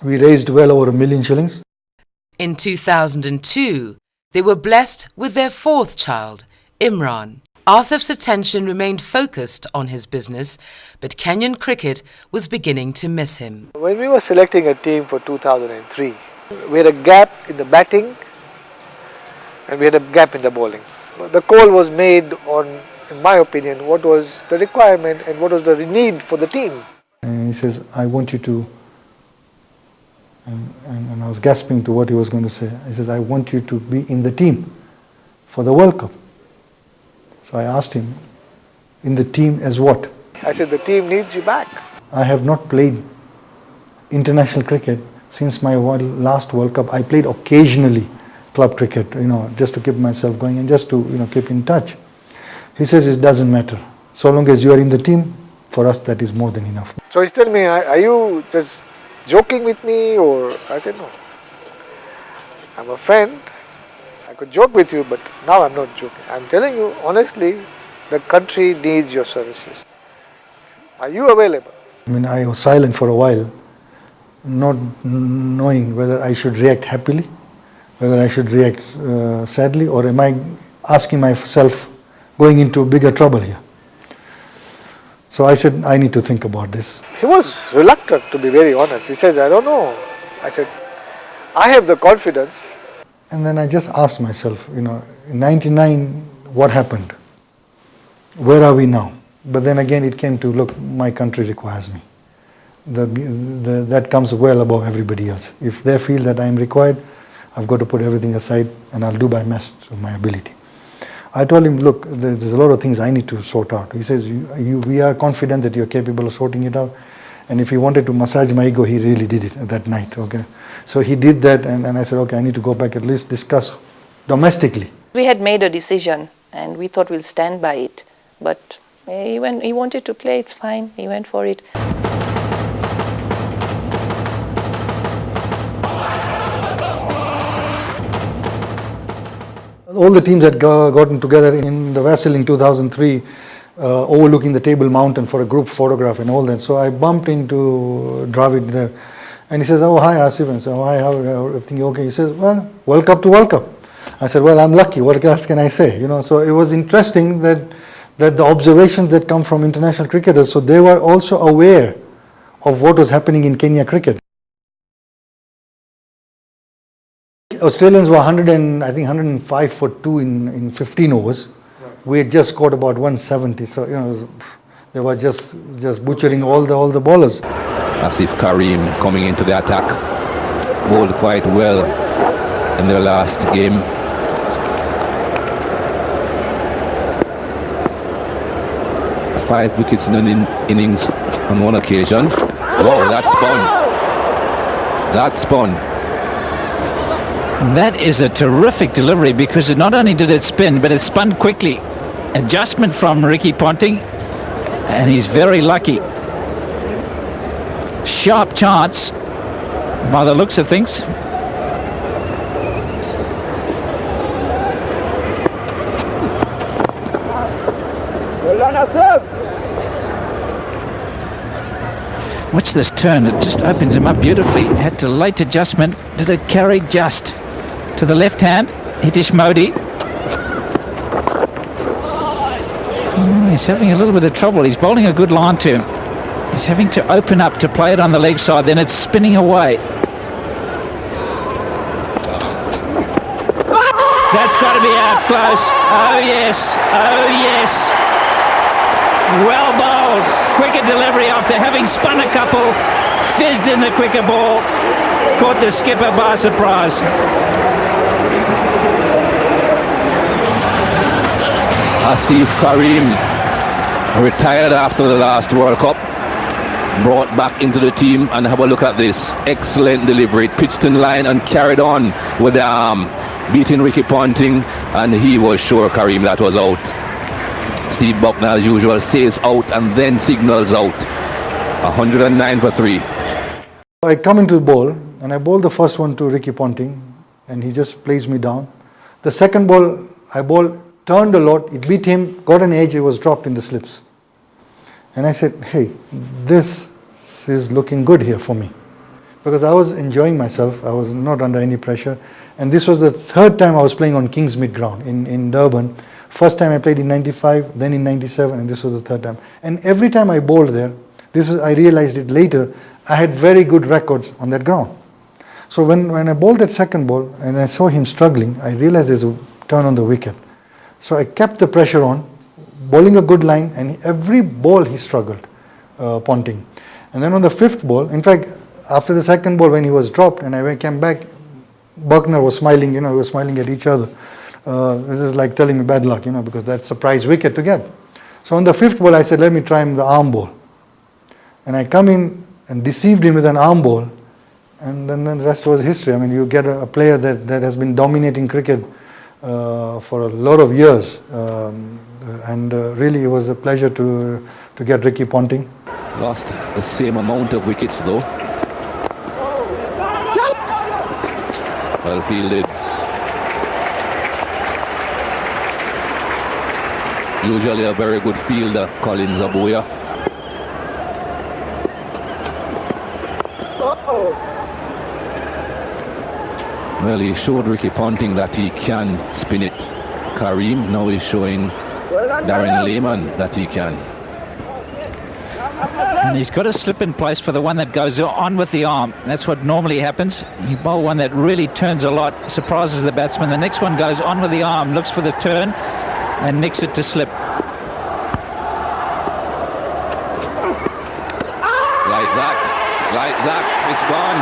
We raised well over 1 million shillings. In 2002, they were blessed with their fourth child, Imran. Asif's attention remained focused on his business, but Kenyan cricket was beginning to miss him. When we were selecting a team for 2003, we had a gap in the batting and we had a gap in the bowling. The call was made on, in my opinion, what was the requirement and what was the need for the team. And he says, I want you to, and I was gasping to what he was going to say. He says, I want you to be in the team for the World Cup. So I asked him, in the team as what? I said, the team needs you back. I have not played international cricket since my last World Cup. I played occasionally club cricket, just to keep myself going and just to, keep in touch. He says, it doesn't matter. So long as you are in the team, for us that is more than enough. So he's telling me, are you just joking with me? Or I said, no. I'm a friend. I could joke with you, but now I'm not joking. I'm telling you, honestly, the country needs your services. Are you available? I was silent for a while, not knowing whether I should react happily, whether I should react sadly, or am I asking myself, going into bigger trouble here? So I said, I need to think about this. He was reluctant, to be very honest. He says, I don't know. I said, I have the confidence. And then I just asked myself, in 99, what happened? Where are we now? But then again, it came to, look, my country requires me. that comes well above everybody else. If they feel that I am required, I've got to put everything aside and I'll do my best of my ability. I told him, look, there's a lot of things I need to sort out. He says, we are confident that you're capable of sorting it out. And if he wanted to massage my ego, he really did it that night. Okay, so he did that, and I said, okay, I need to go back, at least discuss domestically. We had made a decision and we thought we'll stand by it. But he wanted to play, it's fine. He went for it. All the teams had gotten together in the vessel in 2003, overlooking the Table Mountain for a group photograph and all that. So I bumped into Dravid there, and he says, "Oh, hi, Asif." And I said, "Oh, hi, how everything okay?" He says, "Well, World Cup to World Cup." I said, "Well, I'm lucky. What else can I say?" You know. So it was interesting that the observations that come from international cricketers, so they were also aware of what was happening in Kenya cricket. Australians were 105 for 2 in 15 overs. Right. We had just scored about 170, so you know they were just butchering all the bowlers. Asif Karim coming into the attack, bowled quite well in their last game. Five wickets in an innings on one occasion. Whoa, that spun. That spun. That is a terrific delivery, because not only did it spin, but it spun quickly. Adjustment from Ricky Ponting, and he's very lucky. Sharp chance by the looks of things. Well done, Asif. Watch this turn, it just opens him up beautifully. Had to late adjustment. Did it carry just to the left hand? Hitish Modi. Oh, he's having a little bit of trouble. He's bowling a good line to him. He's having to open up to play it on the leg side, then it's spinning away. That's got to be out close. Oh yes, oh yes. Well bowled. Quicker delivery after having spun a couple. Fizzed in the quicker ball. Caught the skipper by surprise. Asif Karim retired after the last World Cup, brought back into the team, and have a look at this. Excellent delivery, pitched in line and carried on with the arm, beating Ricky Ponting, and he was sure, Karim, that was out. Steve Buckner, as usual, says out and then signals out. 109 for 3. I come into the ball and I bowl the first one to Ricky Ponting, and he just plays me down. The second ball I bowled, turned a lot, it beat him, got an edge, it was dropped in the slips. And I said, hey, this is looking good here for me. Because I was enjoying myself, I was not under any pressure. And this was the third time I was playing on Kingsmead ground in Durban. First time I played in 95, then in 97, and this was the third time. And every time I bowled there, I realized it later, I had very good records on that ground. So when I bowled that second ball and I saw him struggling, I realized there's a turn on the wicket. So I kept the pressure on, bowling a good line, and every ball he struggled, Ponting. And then on the fifth ball, in fact, after the second ball when he was dropped and I came back, Buckner was smiling, we were smiling at each other. It was like telling me bad luck, because that's a prize wicket to get. So on the fifth ball, I said, let me try him the arm ball. And I come in and deceived him with an arm ball, and then the rest was history. I mean, you get a player that has been dominating cricket for a lot of years, and really it was a pleasure to get Ricky Ponting. Lost the same amount of wickets though. Well fielded. Usually a very good fielder, Colin Zabuya. Well, he showed Ricky Ponting that he can spin it. Karim, now he's showing Darren Lehman that he can. And he's got a slip in place for the one that goes on with the arm. That's what normally happens. You bowl one that really turns a lot, surprises the batsman. The next one goes on with the arm, looks for the turn, and nicks it to slip. Like that, it's gone.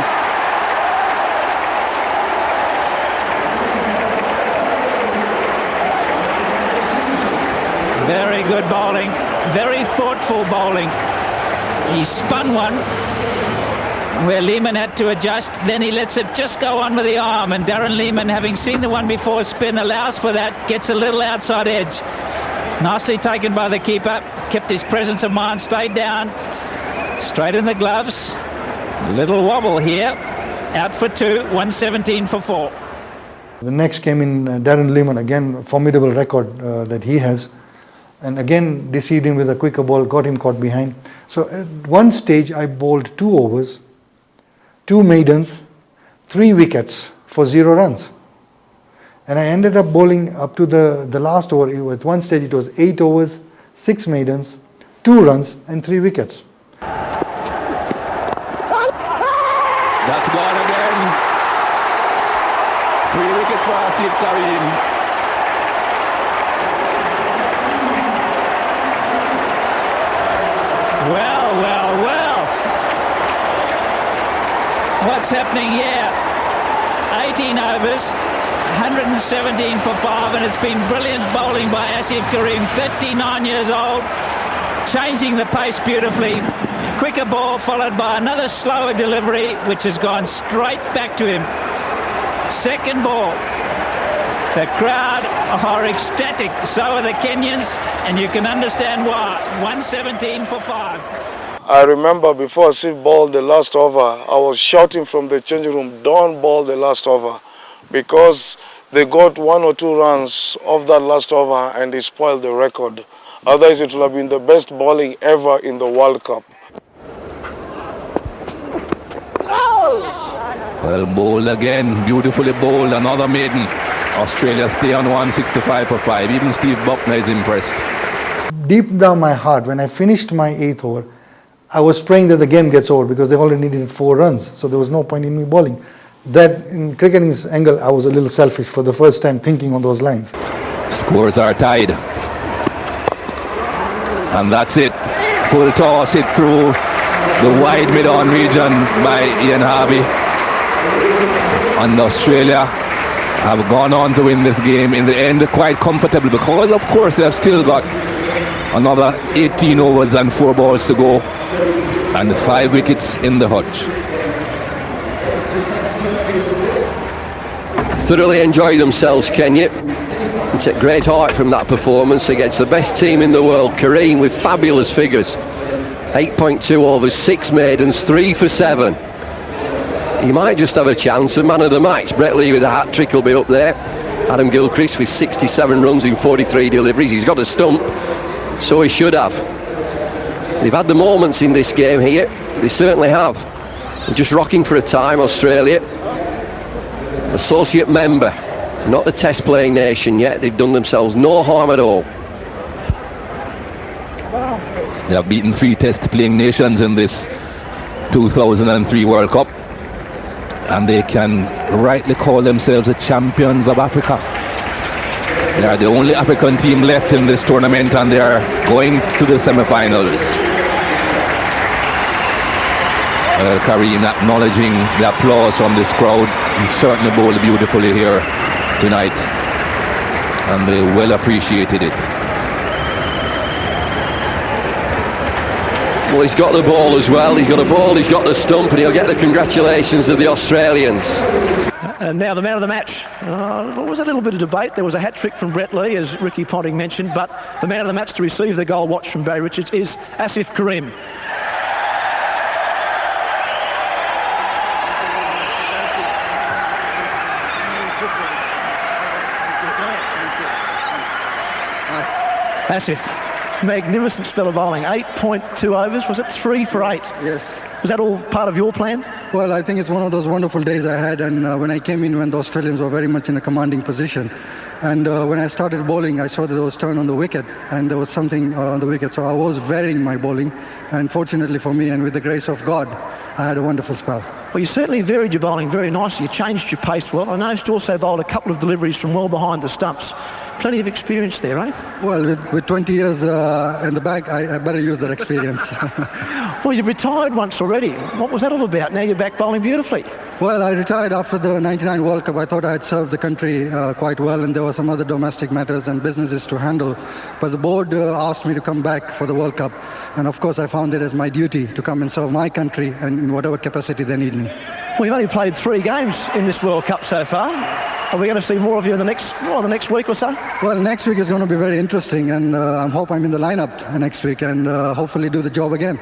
Very good bowling, very thoughtful bowling. He spun one where Lehmann had to adjust, then he lets it just go on with the arm, and Darren Lehmann, having seen the one before spin, allows for that, gets a little outside edge. Nicely taken by the keeper, kept his presence of mind, stayed down, straight in the gloves. Little wobble here, out for 2, 117 for 4. The next came in Darren Lehmann, again a formidable record that he has, and again deceived him with a quicker ball, got him caught behind. So at one stage I bowled 2 overs, 2 maidens, 3 wickets for 0 runs. And I ended up bowling up to the last over. At one stage it was 8 overs, 6 maidens, 2 runs and 3 wickets. That's gone again. 3 wickets for Asif Karim. Well. What's happening here? 18 overs, 117 for 5, and it's been brilliant bowling by Asif Karim, 39 years old, changing the pace beautifully. Quicker ball followed by another slower delivery, which has gone straight back to him. Second ball. The crowd are ecstatic, so are the Kenyans, and you can understand why. 117 for 5. I remember before Asif bowled the last over, I was shouting from the changing room, don't bowl the last over, because they got 1 or 2 runs off that last over and they spoiled the record. Otherwise it would have been the best bowling ever in the World Cup. Well bowled again, beautifully bowled, another maiden. Australia stay on 165 for 5. Even Steve Buckner is impressed. Deep down my heart, when I finished my 8th over, I was praying that the game gets over because they only needed 4 runs, so there was no point in me bowling. That, in cricketing's angle, I was a little selfish for the first time thinking on those lines. Scores are tied. And that's it. Full toss hit through the wide mid-on region by Ian Harvey. And Australia have gone on to win this game in the end quite comfortable, because of course they have still got another 18 overs and 4 balls to go, and 5 wickets in the hutch. Thoroughly enjoyed themselves, Kenya. It's a great heart from that performance against the best team in the world. Karim with fabulous figures. 8.2 overs, 6 maidens, 3 for 7. He might just have a chance of man of the match. Brett Lee with a hat-trick will be up there. Adam Gilchrist with 67 runs in 43 deliveries. He's got a stump, so he should have. They've had the moments in this game here. They certainly have. They're just rocking for a time, Australia. Associate member, not the test playing nation yet. They've done themselves no harm at all. They have beaten 3 test playing nations in this 2003 World Cup, and they can rightly call themselves the champions of Africa. They are the only African team left in this tournament, and they are going to the semi-finals. Karim acknowledging the applause from this crowd. He certainly bowled beautifully here tonight, and they well appreciated it. Well, he's got the ball as well. He's got a ball, he's got the stump, and he'll get the congratulations of the Australians. And now the man of the match. There was a little bit of debate. There was a hat-trick from Brett Lee, as Ricky Ponting mentioned, but the man of the match to receive the goal watch from Barry Richards is Asif Karim. Asif, magnificent spell of bowling. 8.2 overs. Was it 3 for 8? Yes. Was that all part of your plan? Well, I think it's one of those wonderful days I had, and when I came in, when the Australians were very much in a commanding position, and when I started bowling, I saw that there was turn on the wicket, and there was something on the wicket, so I was varying my bowling, and fortunately for me, and with the grace of God, I had a wonderful spell. Well, you certainly varied your bowling very nicely. You changed your pace well. I noticed you also bowled a couple of deliveries from well behind the stumps. Plenty of experience there, eh? Well, with 20 years in the bag, I better use that experience. Well, you've retired once already. What was that all about? Now you're back bowling beautifully. Well, I retired after the 99 World Cup. I thought I had served the country quite well, and there were some other domestic matters and businesses to handle. But the board asked me to come back for the World Cup. And of course, I found it as my duty to come and serve my country and in whatever capacity they need me. Well, you've only played 3 games in this World Cup so far. Are we going to see more of you in the next week or so? Well, next week is going to be very interesting, and I hope I'm in the lineup next week and hopefully do the job again.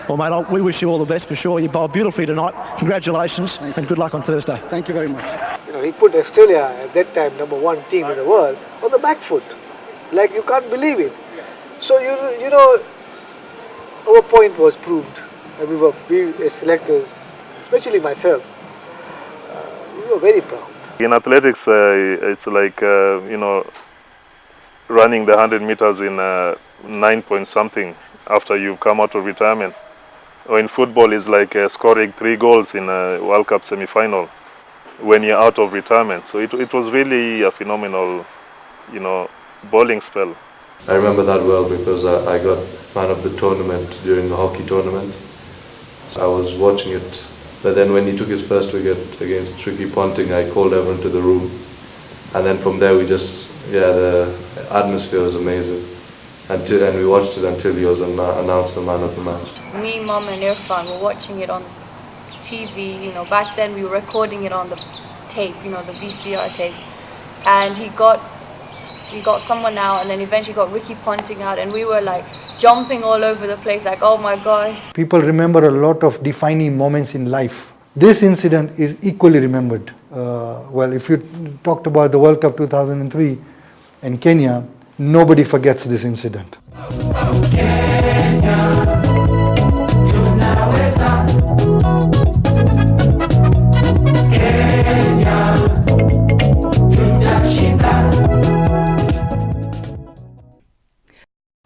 Well, mate, we wish you all the best for sure. You bowled beautifully tonight. Congratulations and good luck on Thursday. Thank you very much. You know, he put Australia at that time #1 team in the world on the back foot, like you can't believe it. So you know, our point was proved, and we as selectors, especially myself, we were very proud. In athletics, it's like you know, running the 100 meters in 9 point something after you've come out of retirement. Or in football, it's like scoring 3 goals in a World Cup semi-final when you're out of retirement. So it was really a phenomenal, you know, bowling spell. I remember that well because I got man of the tournament during the hockey tournament. I was watching it, but then when he took his first wicket against Ricky Ponting, I called everyone to the room. And then from there the atmosphere was amazing. And we watched it until he was announced the man of the match. Me, Mum and Irfan were watching it on TV. You know, back then we were recording it on the tape, you know, the VCR tapes. And he got someone out, and then eventually got Ricky Ponting out, and we were like jumping all over the place, like, oh my gosh. People remember a lot of defining moments in life. This incident is equally remembered. Well, if you talked about the World Cup 2003 in Kenya, nobody forgets this incident.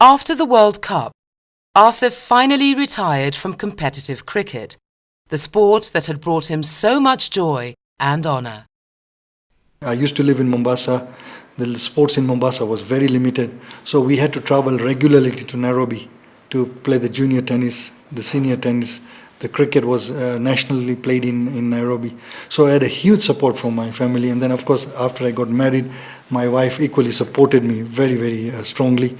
After the World Cup, Asif finally retired from competitive cricket, the sport that had brought him so much joy and honour. I used to live in Mombasa. The sports in Mombasa was very limited, so we had to travel regularly to Nairobi to play the junior tennis, the senior tennis. The cricket was nationally played in Nairobi. So I had a huge support from my family, and then of course after I got married, my wife equally supported me very, very strongly.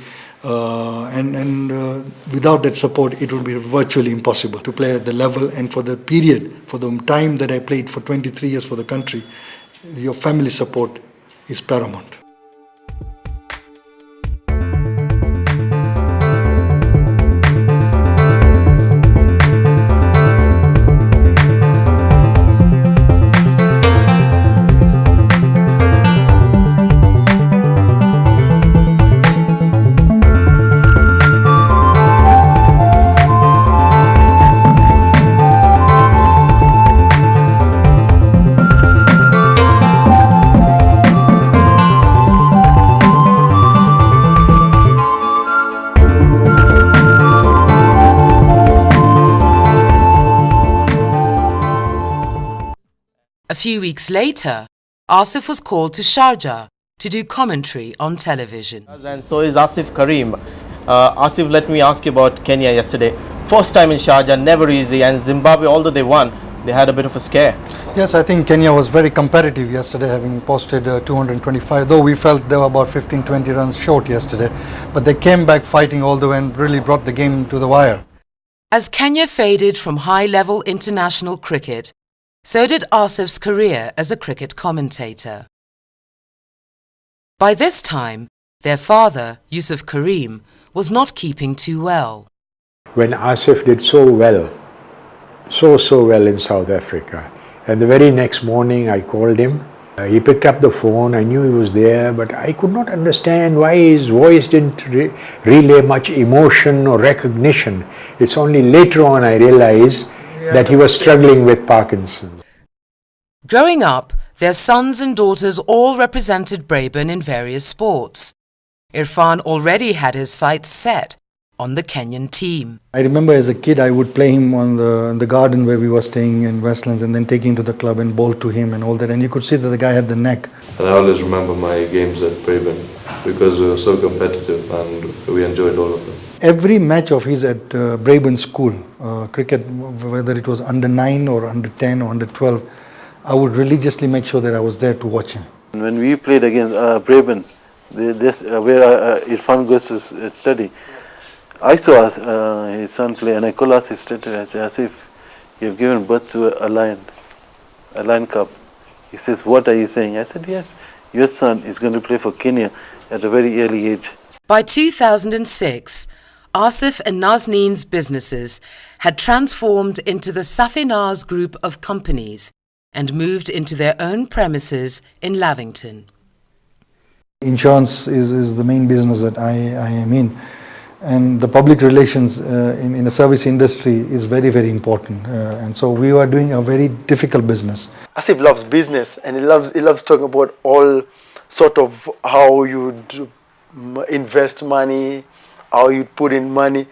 Without that support, it would be virtually impossible to play at the level, and for the period, for the time that I played for 23 years for the country, your family support is paramount. A few weeks later, Asif was called to Sharjah to do commentary on television. And so is Asif Karim. Asif, let me ask you about Kenya yesterday. First time in Sharjah, never easy, and Zimbabwe, although they won, they had a bit of a scare. Yes, I think Kenya was very competitive yesterday, having posted 225, though we felt they were about 15-20 runs short yesterday. But they came back fighting all the way and really brought the game to the wire. As Kenya faded from high-level international cricket, so did Asif's career as a cricket commentator. By this time, their father, Yusuf Karim, was not keeping too well. When Asif did so well in South Africa, and the very next morning I called him, he picked up the phone, I knew he was there, but I could not understand why his voice didn't relay much emotion or recognition. It's only later on I realized that he was struggling with Parkinson's. Growing up, their sons and daughters all represented Braeburn in various sports. Irfan already had his sights set on the Kenyan team. I remember as a kid I would play him on the garden where we were staying in Westlands, and then take him to the club and bowl to him and all that, and you could see that the guy had the knack. And I always remember my games at Braeburn because we were so competitive and we enjoyed all of them. Every match of his at Brabourne School, cricket, whether it was under 9 or under 10 or under 12, I would religiously make sure that I was there to watch him. When we played against Brabourne, where Irfan goes to study, I saw his son play, and I called Asif straight away. I said, Asif, you've given birth to a lion cub. He says, what are you saying? I said, yes, your son is going to play for Kenya at a very early age. By 2006, Asif and Nazneen's businesses had transformed into the Safinaz group of companies and moved into their own premises in Lavington. Insurance is the main business that I am in, and the public relations in the service industry is very, very important, and so we are doing a very difficult business. Asif loves business, and he loves talking about all sort of how you invest money, how you put in money,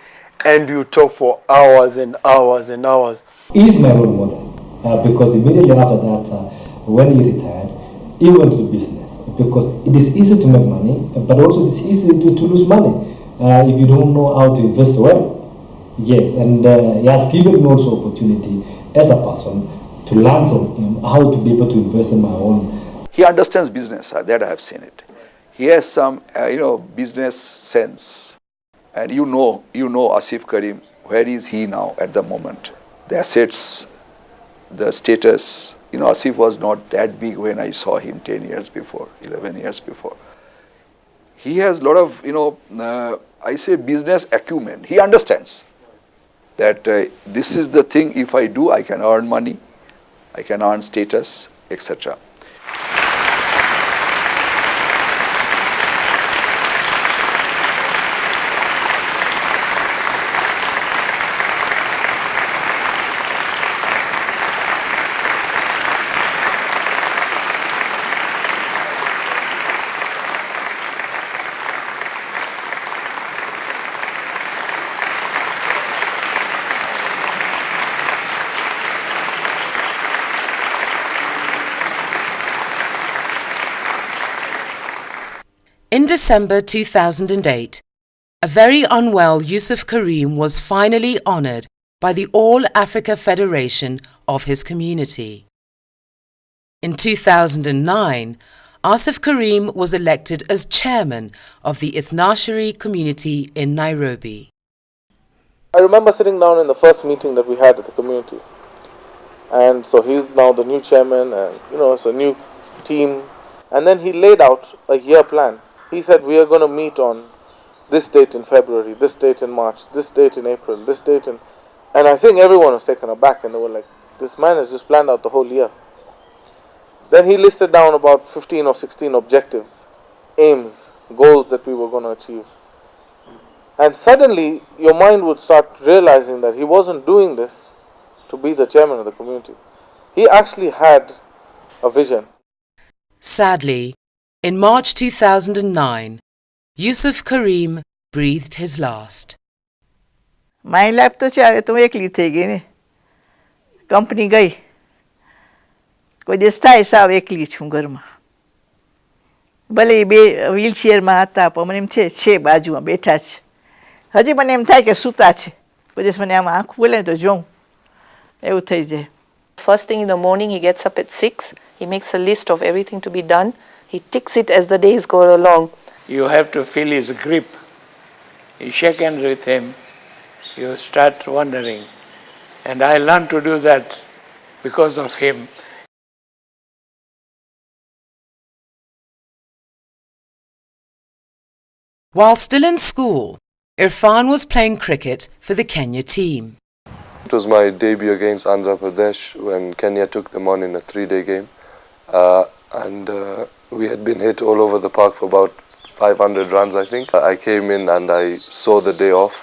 and you talk for hours and hours and hours. He is my role model because immediately after that, when he retired, he went to business because it is easy to make money, but also it is easy to lose money if you don't know how to invest well. Yes, and he has given me also opportunity as a person to learn from him how to be able to invest in my own. He understands business, that I have seen it. He has some, business sense. And you know Asif Karim, where is he now at the moment? The assets, the status. Asif was not that big when I saw him 10 years before, 11 years before. He has a lot of, I say business acumen. He understands that this is the thing, if I do, I can earn money, I can earn status, etc. In December 2008, a very unwell Yusuf Karim was finally honoured by the All Africa Federation of his community. In 2009, Asif Karim was elected as chairman of the Ithnashari community in Nairobi. I remember sitting down in the first meeting that we had at the community. And so he's now the new chairman, and it's a new team. And then he laid out a year plan. He said, we are going to meet on this date in February, this date in March, this date in April, this date in... And I think everyone was taken aback, and they were like, this man has just planned out the whole year. Then he listed down about 15 or 16 objectives, aims, goals that we were going to achieve. And suddenly, your mind would start realizing that he wasn't doing this to be the chairman of the community. He actually had a vision. Sadly, in March 2009, Yusuf Karim breathed his last. My life to chare to ekli થઈ ગઈ ને company ગઈ કોઈ દિવસ થાય સાવ એકલી છું ઘરમાં ભલે બે વ્હીલચેરમાં હતા પણ મને એમ છે બાજુમાં બેઠા છે હજી મને એમ થાય કે સૂતા છે કોઈ દિવસ મને આમ આંખ ખોલે તો જોઉં એવું થઈ જાય. First thing in the morning, he gets up at 6. He makes a list of everything to be done. He ticks it as the days go along. You have to feel his grip. You shake hands with him, you start wondering. And I learned to do that because of him. While still in school, Irfan was playing cricket for the Kenya team. It was my debut against Andhra Pradesh when Kenya took them on in a 3-day game. We had been hit all over the park for about 500 runs, I think. I came in and I saw the day off,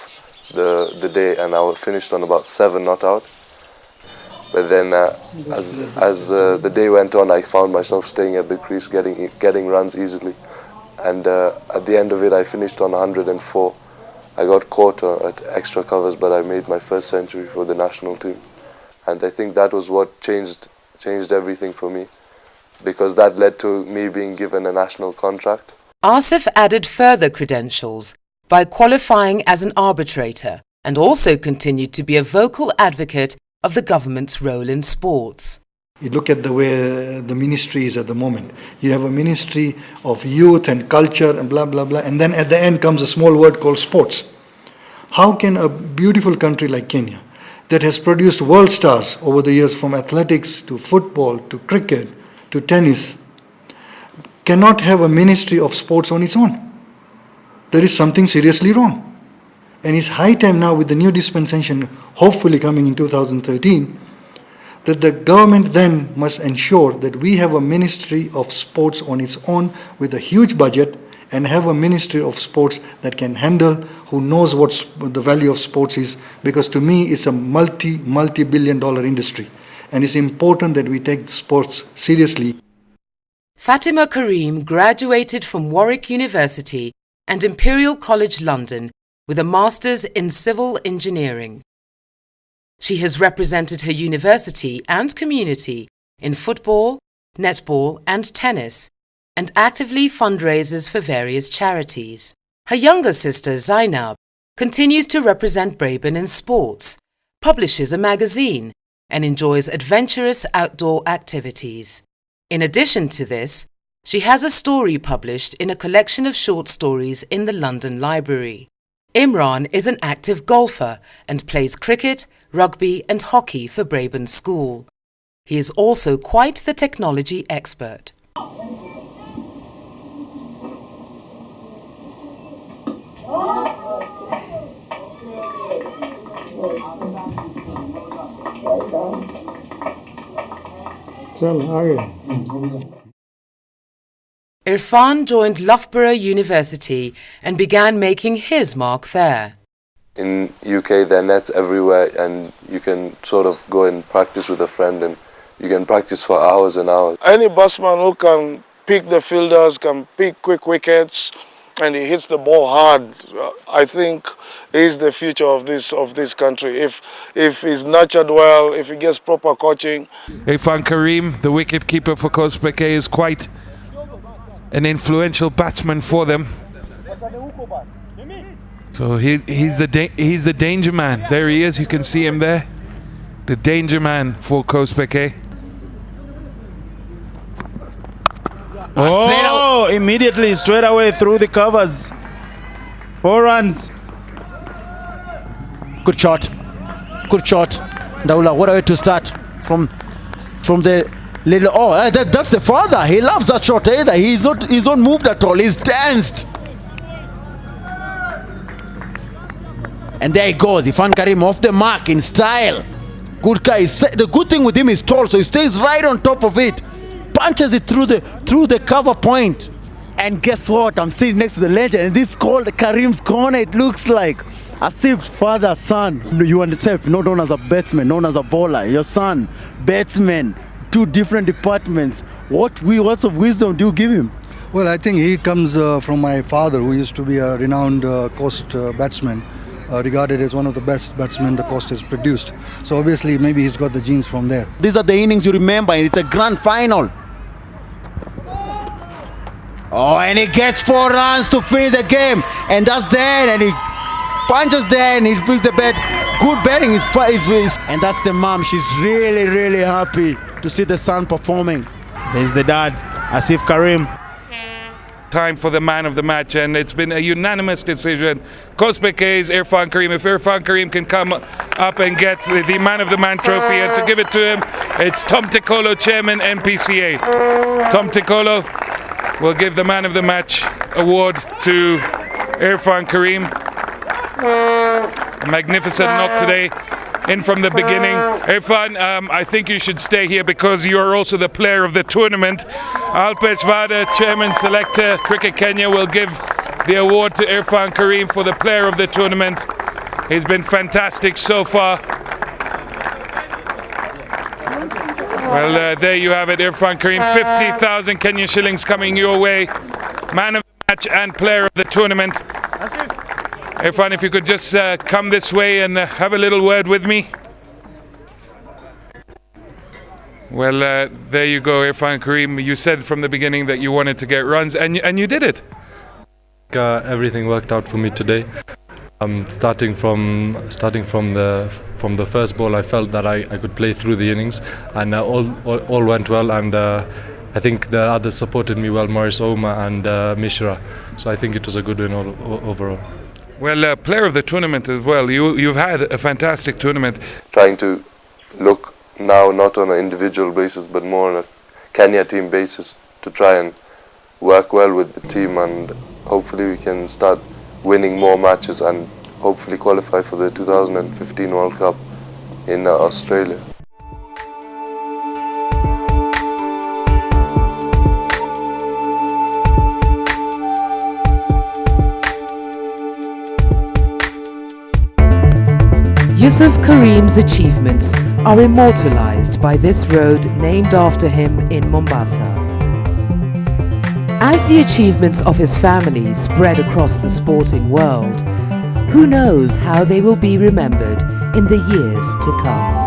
the day, and I finished on about 7 not out. But then as the day went on, I found myself staying at the crease, getting runs easily. And at the end of it, I finished on 104. I got caught at extra covers, but I made my first century for the national team. And I think that was what changed everything for me, because that led to me being given a national contract. Asif added further credentials by qualifying as an arbitrator and also continued to be a vocal advocate of the government's role in sports. You look at the way the ministry is at the moment. You have a ministry of youth and culture and blah, blah, blah. And then at the end comes a small word called sports. How can a beautiful country like Kenya, that has produced world stars over the years from athletics to football to cricket to tennis, cannot have a ministry of sports on its own? There is something seriously wrong. And it's high time now, with the new dispensation hopefully coming in 2013, that the government then must ensure that we have a ministry of sports on its own with a huge budget, and have a ministry of sports that can handle, who knows what the value of sports is, because to me it's a multi-billion dollar industry, and it's important that we take sports seriously. Fatima Karim graduated from Warwick University and Imperial College London with a Master's in Civil Engineering. She has represented her university and community in football, netball and tennis, and actively fundraises for various charities. Her younger sister Zainab continues to represent Braben in sports, publishes a magazine, and enjoys adventurous outdoor activities. In addition to this, she has a story published in a collection of short stories in the London Library. Imran is an active golfer and plays cricket, rugby and hockey for Braben School. He is also quite the technology expert. Irfan joined Loughborough University and began making his mark there. In UK, there are nets everywhere, and you can sort of go and practice with a friend, and you can practice for hours and hours. Any batsman who can pick the fielders, can pick quick wickets, and he hits the ball hard, I think is the future of this country. If he's nurtured well, if he gets proper coaching. Irfan Karim, the wicket-keeper for Kosbeke, is quite an influential batsman for them. So he's the danger man. There he is, you can see him there. The danger man for Kosbeke. Oh, immediately, straight away through the covers. 4 runs. Good shot. Good shot. Daula, what a way to start from the little. Oh, that's the father. He loves that shot either. He's not moved at all. He's tensed. And there he goes. Irfan Karim off the mark in style. Good guy. The good thing with him is tall, so he stays right on top of it. Punches it through the cover point. And guess what? I'm sitting next to the legend, and this is called Karim's corner. It looks like as if father, son. You and yourself, not known as a batsman, known as a bowler. Your son, batsman, 2 different departments. What words of wisdom do you give him? Well, I think he comes from my father, who used to be a renowned coast batsman, regarded as one of the best batsmen the coast has produced. So obviously, maybe he's got the genes from there. These are the innings you remember, and it's a grand final. Oh, and he gets 4 runs to finish the game, and that's there, and he punches there, and he brings the bat. Good batting, and that's the mom. She's really, really happy to see the son performing. There's the dad, Asif Karim. Time for the man of the match, and it's been a unanimous decision. Kosbeke's Irfan Karim. If Irfan Karim can come up and get the man of the man trophy, and to give it to him, it's Tom Tikolo, chairman NPCA. Tom Tikolo will give the man of the match award to Irfan Karim. A magnificent knock today, in from the beginning. Irfan, I think you should stay here because you are also the player of the tournament. Alpesh Vada, chairman selector, Cricket Kenya, will give the award to Irfan Karim for the player of the tournament. He's been fantastic so far. Well, there you have it, Irfan Karim. 50,000 Kenyan shillings coming your way. Man of the match and player of the tournament. Irfan, if you could just come this way and have a little word with me. Well, there you go, Irfan Karim. You said from the beginning that you wanted to get runs, and you did it. Everything worked out for me today. Starting from the first ball, I felt that I could play through the innings, and all went well. And I think the others supported me well, Maurice Oma and Mishra. So I think it was a good win overall. Well, player of the tournament as well. You've had a fantastic tournament. Trying to look now not on an individual basis but more on a Kenya team basis to try and work well with the team, and hopefully we can start winning more matches and hopefully qualify for the 2015 World Cup in Australia. Yusuf Karim's achievements are immortalized by this road named after him in Mombasa. As the achievements of his family spread across the sporting world, who knows how they will be remembered in the years to come.